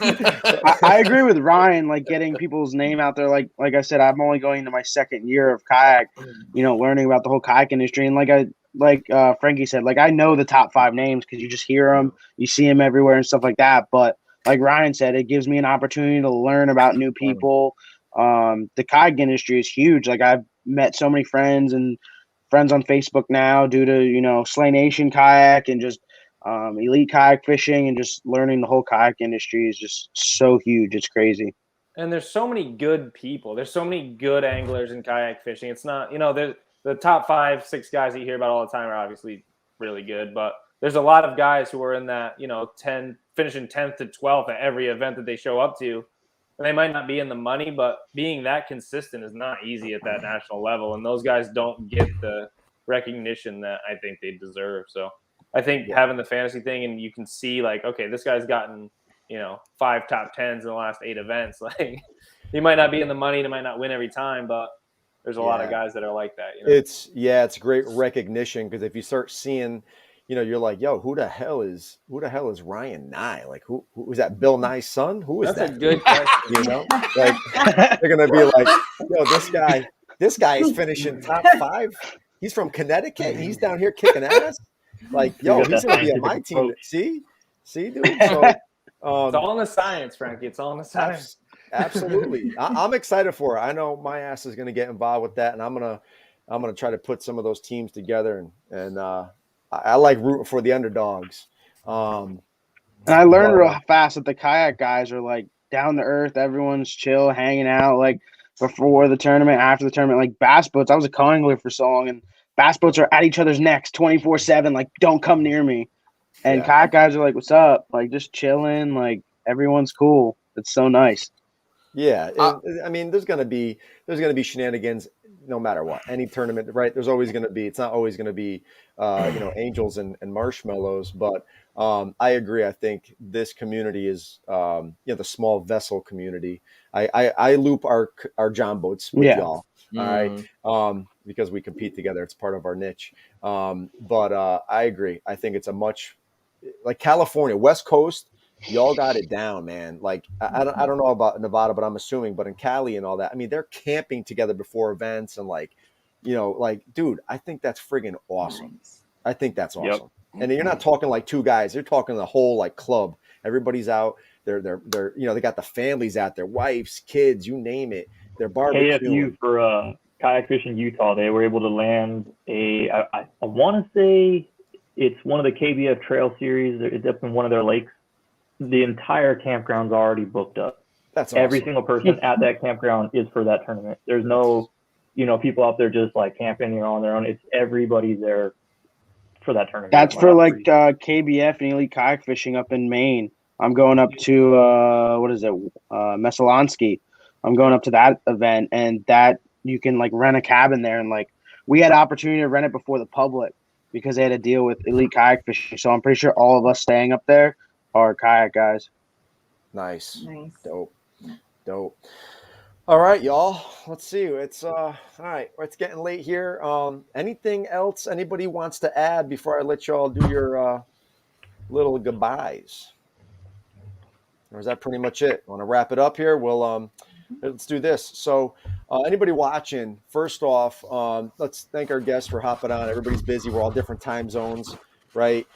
I agree with Ryan, like getting people's name out there. Like I said, I'm only going into my 2nd year of kayak, learning about the whole kayak industry. And like Frankie said, like I know the top 5 names because you just hear them, you see them everywhere and stuff like that. But like Ryan said, it gives me an opportunity to learn about new people. The kayak industry is huge. Like I've met so many friends on Facebook now due to, Slay Nation kayak and just elite kayak fishing, and just learning the whole kayak industry is just so huge. It's crazy. And there's so many good people. There's so many good anglers in kayak fishing. It's not, the top 5, 6 guys that you hear about all the time are obviously really good, but there's a lot of guys who are in that, 10, finishing 10th to 12th at every event that they show up to. And they might not be in the money, but being that consistent is not easy at that national level. And those guys don't get the recognition that I think they deserve. So I think having the fantasy thing, and you can see like, okay, this guy's gotten, 5 top 10s in the last 8 events. Like, he might not be in the money, he might not win every time, but there's a lot of guys that are like that. It's great recognition, because if you start seeing, you're like, yo, who the hell is Ryan Nye? Like, who is that? Bill Nye's son? Who is That's that? a good question. Like they're gonna be like, yo, this guy is finishing top 5. He's from Connecticut and he's down here kicking ass. Like, yo, he's gonna be on my team. See, dude. So it's all in the science, Frankie. It's all in the science. Absolutely. I'm excited for it. I know my ass is going to get involved with that, and I'm gonna try to put some of those teams together, and I like rooting for the underdogs. And I learned real fast that the kayak guys are like down to earth. Everyone's chill, hanging out like before the tournament, after the tournament. Like bass boats, I was a co-angler for so long, and bass boats are at each other's necks 24/7. Like, don't come near me. And kayak guys are like, what's up? Like, just chilling. Like, everyone's cool. It's so nice. Yeah, I mean, there's gonna be shenanigans no matter what. Any tournament, right? There's always gonna be. It's not always gonna be, angels and marshmallows. But I agree. I think this community is, the small vessel community. I loop our John boats with y'all. All right, because we compete together. It's part of our niche. But I agree. I think it's a much like California, West Coast. Y'all got it down, man. Like, I don't know about Nevada, but I'm assuming. But in Cali and all that, I mean, they're camping together before events and dude, I think that's friggin' awesome. I think that's awesome. Yep. And you're not talking like 2 guys. You're talking the whole like club. Everybody's out. They're they got the families out there, wives, kids, you name it. They're barbecuing. KFU for kayak fishing Utah. They were able to land I want to say it's one of the KBF Trail Series. It's up in one of their lakes. The entire campground's already booked up. That's awesome. Every single person at that campground is for that tournament. There's no, people out there just like camping, on their own. It's everybody there for that tournament. That's for like KBF and Elite Kayak Fishing up in Maine. I'm going up to Messalonsky. I'm going up to that event, and that you can like rent a cabin there, and like we had opportunity to rent it before the public because they had a deal with Elite Kayak Fishing. So I'm pretty sure all of us staying up there are kayak guys. Nice. Dope. All right, y'all. Let's see. It's all right. It's getting late here. Anything else anybody wants to add before I let y'all do your little goodbyes? Or is that pretty much it? Want to wrap it up here? We'll let's do this. So anybody watching, first off, let's thank our guests for hopping on. Everybody's busy. We're all different time zones, right?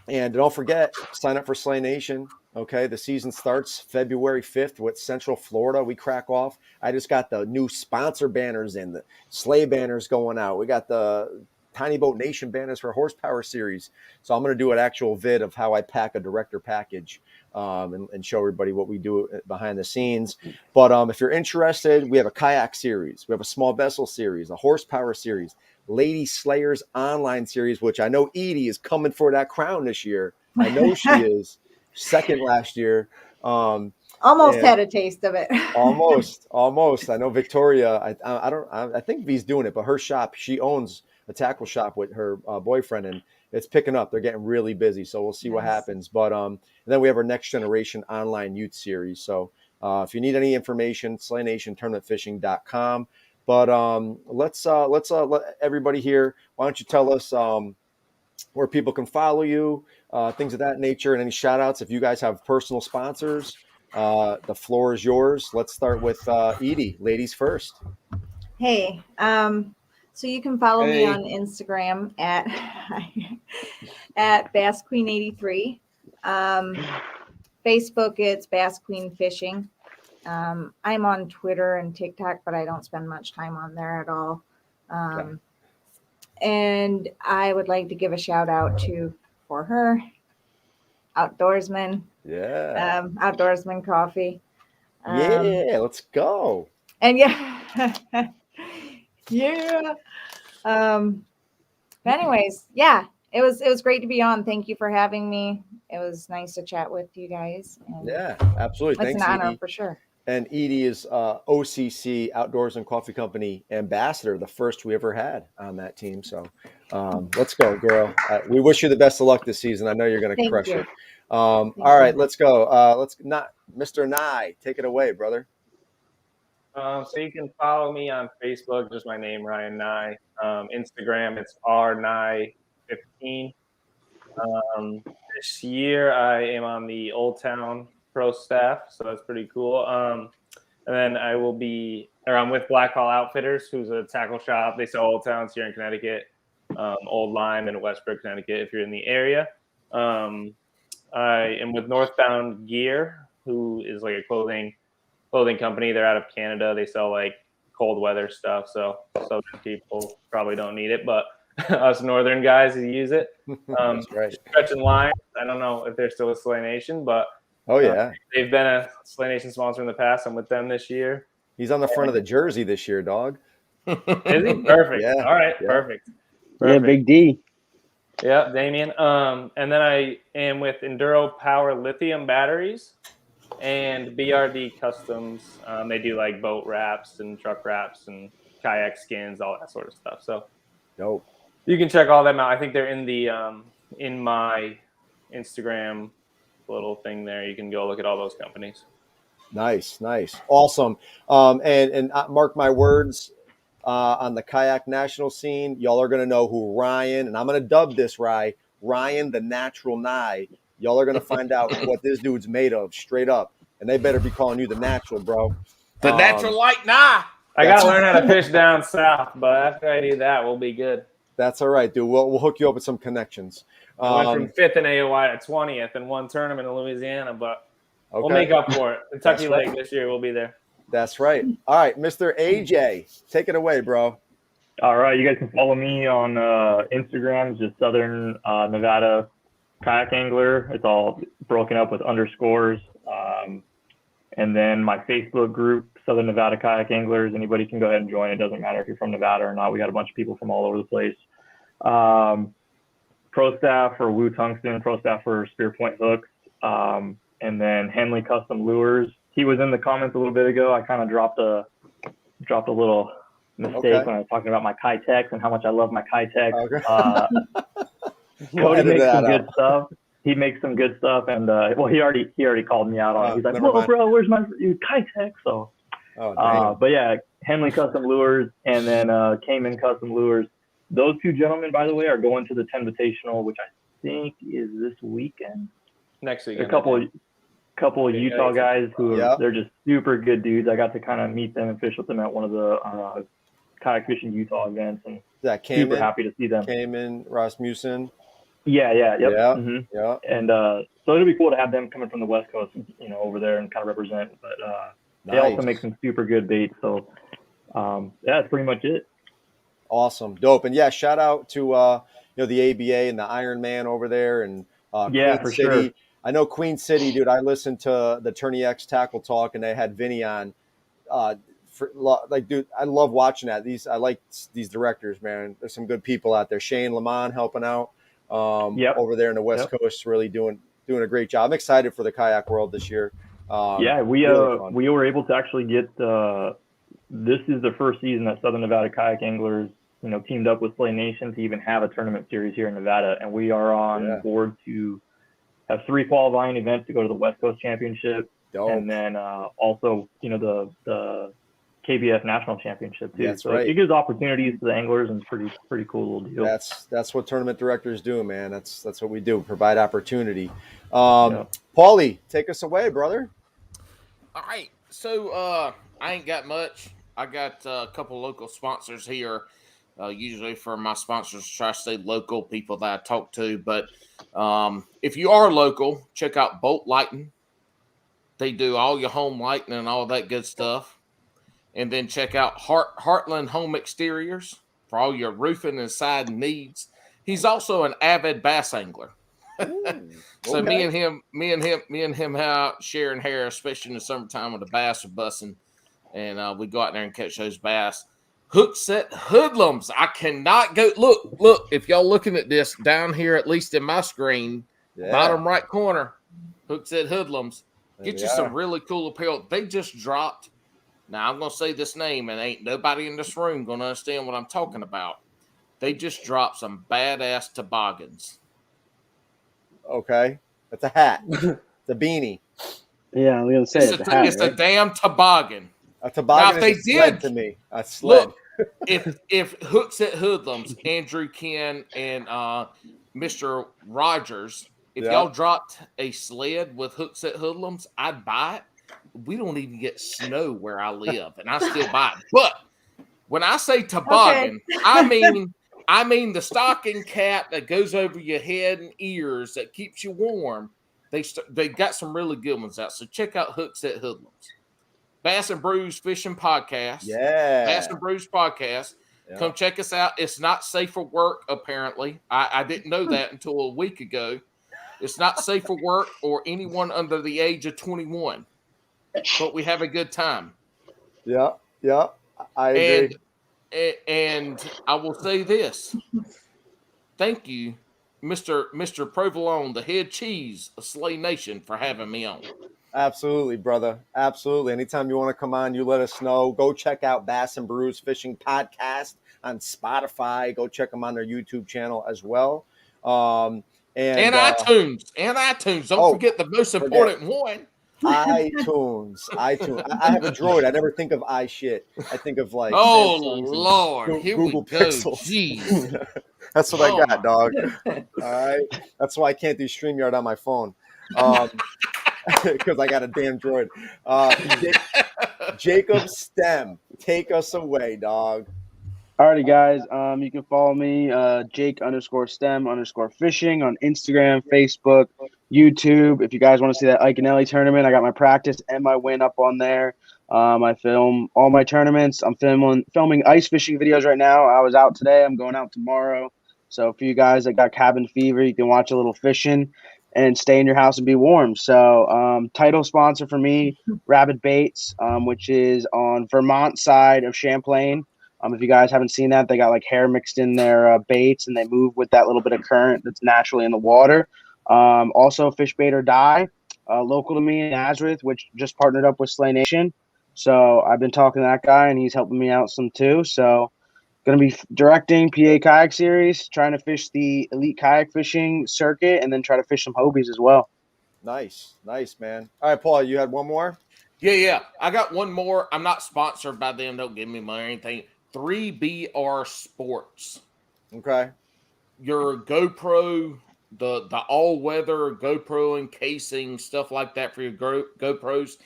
And don't forget, sign up for Slay Nation. Okay, the season starts February 5th with Central Florida. We crack off. I just got the new sponsor banners and the Slay banners going out. We got the Tiny Boat Nation banners for Horsepower Series. So I'm going to do an actual vid of how I pack a director package and show everybody what we do behind the scenes. But if you're interested, we have a kayak series. We have a small vessel series, a horsepower series, Lady Slayers online series, which I know Edie is coming for that crown this year. I know she is. Second last year. Almost had a taste of it. almost. I know Victoria. I think V's doing it, but her shop, she owns a tackle shop with her boyfriend, and it's picking up. They're getting really busy, so we'll see what happens. But and then we have our next generation online youth series. So if you need any information, SlayNationTournamentFishing.com. But let's let everybody here. Why don't you tell us where people can follow you, things of that nature, and any shout outs if you guys have personal sponsors. The floor is yours. Let's start with Edie, ladies first. Hey, so you can follow me on Instagram at Bass Queen 83. Facebook, it's Bass Queen Fishing. I'm on Twitter and TikTok, but I don't spend much time on there at all. And I would like to give a shout out for her, Outdoorsman. Yeah. Outdoorsman Coffee. Yeah, let's go. And yeah, yeah. But anyways, yeah, it was great to be on. Thank you for having me. It was nice to chat with you guys. And Yeah, absolutely. it's Thanks, an honor Edie. for sure. And Edie is OCC Outdoors and Coffee Company ambassador, the first we ever had on that team. So let's go, girl. We wish you the best of luck this season. I know you're going to Thank crush you. it. All right, let's go. Let's not, Mr. Nye, take it away, brother. So you can follow me on Facebook, just my name, Ryan Nye. Instagram, it's rnye15. This year I am on the Old Town Pro staff, so that's pretty cool. And then I'm with Black Hall Outfitters, who's a tackle shop. They sell Old Towns here in Connecticut, Old Lyme and Westbrook, Connecticut, if you're in the area. I am with Northbound Gear, who is like a clothing company. They're out of Canada. They sell like cold weather stuff, so southern people probably don't need it, but us northern guys use it. That's right. Stretch and Line. I don't know if they're still with Slay Nation, but Oh, yeah. they've been a Slay Nation sponsor in the past. I'm with them this year. He's on the front of the jersey this year, dog. Is he? Perfect. Yeah, All right. yeah. Perfect. Yeah, Big D. Yeah, Damien. And then I am with Enduro Power Lithium batteries and BRD Customs. They do like boat wraps and truck wraps and kayak skins, all that sort of stuff. So Dope. you can check all them out. I think they're in the in my Instagram little thing there. You can go look at all those companies. Nice, awesome. And mark my words, on the kayak national scene, y'all are gonna know who Ryan, and I'm gonna dub this Ryan the Natural Nye. Y'all are gonna find out what this dude's made of, straight up, and they better be calling you the Natural, bro. The natural like Nye. I gotta learn how to fish down south, but after I do that, we'll be good. That's all right, dude. We'll hook you up with some connections. I went from 5th in AOI to 20th in one tournament in Louisiana, but we'll make up for it. Kentucky Lake this year, we'll be there. That's right. All right, Mr. AJ, take it away, bro. All right, you guys can follow me on Instagram, it's just Southern Nevada Kayak Angler. It's all broken up with underscores. And then my Facebook group, Southern Nevada Kayak Anglers. Anybody can go ahead and join. It doesn't matter if you're from Nevada or not. We got a bunch of people from all over the place. Pro staff for Woo Tungsten, pro staff for Spear Point Hooks, and then Henley Custom Lures. He was in the comments a little bit ago. I kind of dropped a little mistake when I was talking about my Kitex and how much I love my Kitex. Cody makes some good stuff. He makes some good stuff, and he already called me out on it. He's like, "Whoa, bro, where's my Kitex?" So, but yeah, Henley Custom Lures and then Cayman Custom Lures. Those two gentlemen, by the way, are going to the 10 Invitational, which I think is this weekend. Next weekend. A couple of Utah guys who they're just super good dudes. I got to kind of meet them and fish with them at one of the kayak fishing Utah events, and super happy to see them. Cayman, Rasmussen. Yeah. Mm-hmm. And so it'll be cool to have them coming from the West Coast, over there and kind of represent. But they also make some super good baits. So that's pretty much it. Awesome, dope, and yeah, shout out to the ABA and the Iron Man over there, and Queen for City. Sure. I know Queen City, dude. I listened to the Tourney X Tackle Talk, and they had Vinny on. Dude, I love watching that. I like these directors, man. There's some good people out there. Shane Lamont helping out over there in the West Coast, really doing a great job. I'm excited for the kayak world this year. We were able to actually get. This is the first season that Southern Nevada Kayak Anglers, teamed up with Slay Nation to even have a tournament series here in Nevada, and we are on board to have 3 qualifying events to go to the West Coast Championship, and then also the KBF National Championship too. That's so right. It gives opportunities to the anglers, and it's pretty cool little deal. That's what tournament directors do, man. That's what we do. Provide opportunity. Paulie, take us away, brother. All right. So I ain't got much. I got a couple local sponsors here. Usually for my sponsors, try to stay local, people that I talk to. But if you are local, check out Bolt Lighting. They do all your home lighting and all that good stuff. And then check out Heartland Home Exteriors for all your roofing and siding needs. He's also an avid bass angler. So Okay. me and him out sharing hair, especially in the summertime when the bass are busting, and we go out there and catch those bass. Hook set hoodlums. I cannot go. Look. If y'all looking at this down here, at least in my screen, Yeah. bottom right corner, hook set hoodlums. There Get they you some are. really cool apparel. They just dropped. Now I'm gonna say this name, and ain't nobody in this room gonna understand what I'm talking about. They just dropped some badass toboggans. Okay. That's a hat. It's a beanie. Yeah, I'm gonna say it's a hat, It's a right? damn toboggan. A toboggan Now, if is they a sled did- to me. A sled. Look, if Hooks at Hoodlums, Andrew Ken and Mr. Rogers, if Yeah. y'all dropped a sled with Hooks at Hoodlums, I'd buy it. We don't even get snow where I live, and I still buy it. But when I say toboggan, I mean the stocking cap that goes over your head and ears that keeps you warm. They got some really good ones out. So check out Hooks at Hoodlums. Bass and Brews Fishing Podcast. Yeah. Bass and Brews Podcast. Yeah. Come check us out. It's not safe for work, apparently. I didn't know that until a week ago. It's not safe for work or anyone under the age of 21. But we have a good time. Yeah. Yeah. I agree. And I will say this. Thank you, Mr. Provolone, the head cheese of Slay Nation, for having me on. Absolutely, brother. Absolutely. Anytime you want to come on, you let us know. Go check out Bass and Brews Fishing Podcast on Spotify. Go check them on their YouTube channel as well. And iTunes. And iTunes. Don't forget the most important one. iTunes. I have a Droid. I never think of iShit. I think of like oh Lord, here Google we go. Pixels. Jeez. That's what I got, dog. All right. That's why I can't do StreamYard on my phone. Because I got a damn Droid. Jacob Stem, take us away, dog. Alrighty, guys. You can follow me, Jake_Stem_fishing on Instagram, Facebook, YouTube. If you guys want to see that Ike and Ellie tournament, I got my practice and my win up on there. I film all my tournaments. I'm filming ice fishing videos right now. I was out today. I'm going out tomorrow. So for you guys that got cabin fever, you can watch a little fishing and stay in your house and be warm. So title sponsor for me, Rabid Baits, which is on Vermont side of Champlain. If you guys haven't seen that, they got like hair mixed in their baits, and they move with that little bit of current that's naturally in the water. Also, Fish Bait or Die, local to me in Nazareth, which just partnered up with Slay Nation. So I've been talking to that guy, and he's helping me out some too. So going to be directing PA Kayak Series, trying to fish the elite kayak fishing circuit, and then try to fish some Hobies as well. Nice, man. All right, Paul, you had one more? Yeah. I got one more. I'm not sponsored by them. Don't give me money or anything. 3BR Sports. Okay. Your GoPro, the all-weather GoPro encasing, stuff like that for your GoPros.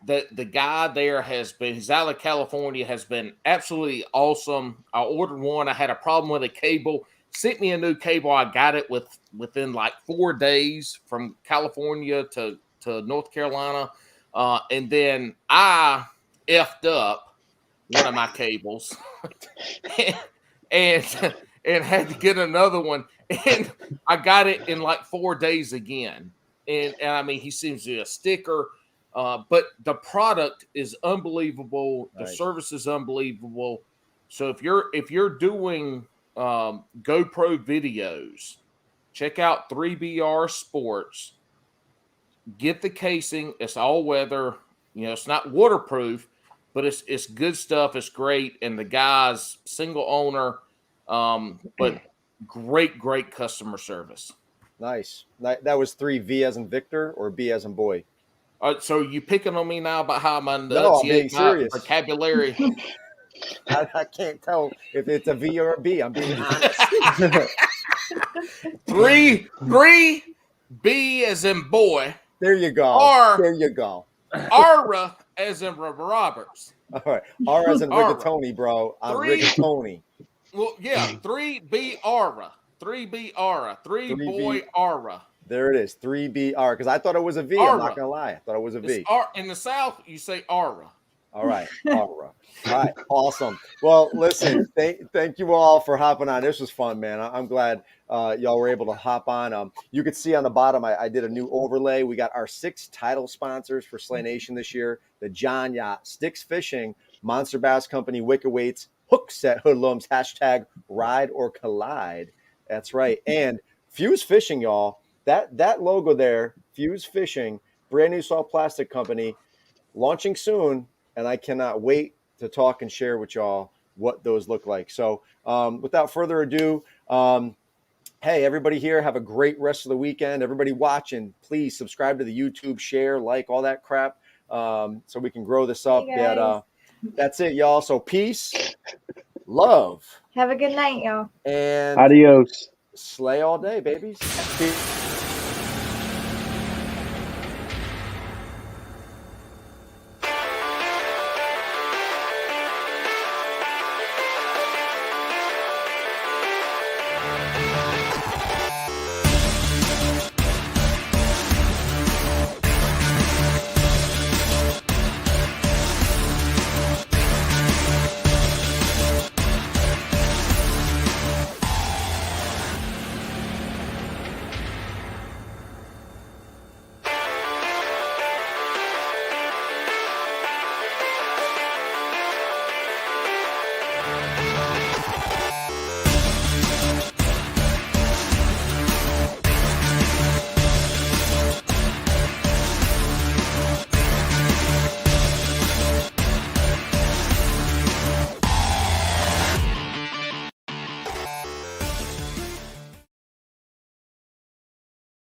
The guy there he's out of California, has been absolutely awesome. I ordered one. I had a problem with a cable. Sent me a new cable. I got it within like 4 days from California to North Carolina. And then I effed up one of my cables and had to get another one. And I got it in like 4 days again. And I mean, he seems to be a sticker. But the product is unbelievable. The service is unbelievable. So if you're doing GoPro videos, check out 3BR Sports. Get the casing. It's all weather. It's not waterproof, but it's good stuff. It's great. And the guy's single owner, but great customer service. Nice. That was 3V as in Victor or B as in boy? So you picking on me now about how my No, I'm being serious. Vocabulary? I can't tell if it's a V or a B. I'm being honest. 3B as in boy. There you go. There you go. Ara as in Roberts. All right. R as in rigatoni, bro. I'm rigatoni. Well, yeah. 3B Ara. 3B Ara. 3 boy Ara. There it is. 3BR. Because I thought it was a V. I'm not going to lie. I thought it was a V. In the South, you say Ara. All right, Aura. All right, awesome. Well, listen, thank you all for hopping on. This was fun, man. I'm glad y'all were able to hop on. You could see on the bottom, I did a new overlay. We got our 6 title sponsors for Slay Nation this year: the John Yacht, Sticks Fishing, Monster Bass Company, Wicked Weights, Hook Set Hoodlums, hashtag Ride or Collide. That's right. And Fuse Fishing, y'all. That logo there, Fuse Fishing, brand new soft plastic company, launching soon. And I cannot wait to talk and share with y'all what those look like. So without further ado, hey, everybody here, have a great rest of the weekend. Everybody watching, please subscribe to the YouTube, share, like, all that crap, so we can grow this up. Hey, guys. That's it, y'all. So peace, love, Have a good night, y'all. and Adios. slay all day, babies. Peace.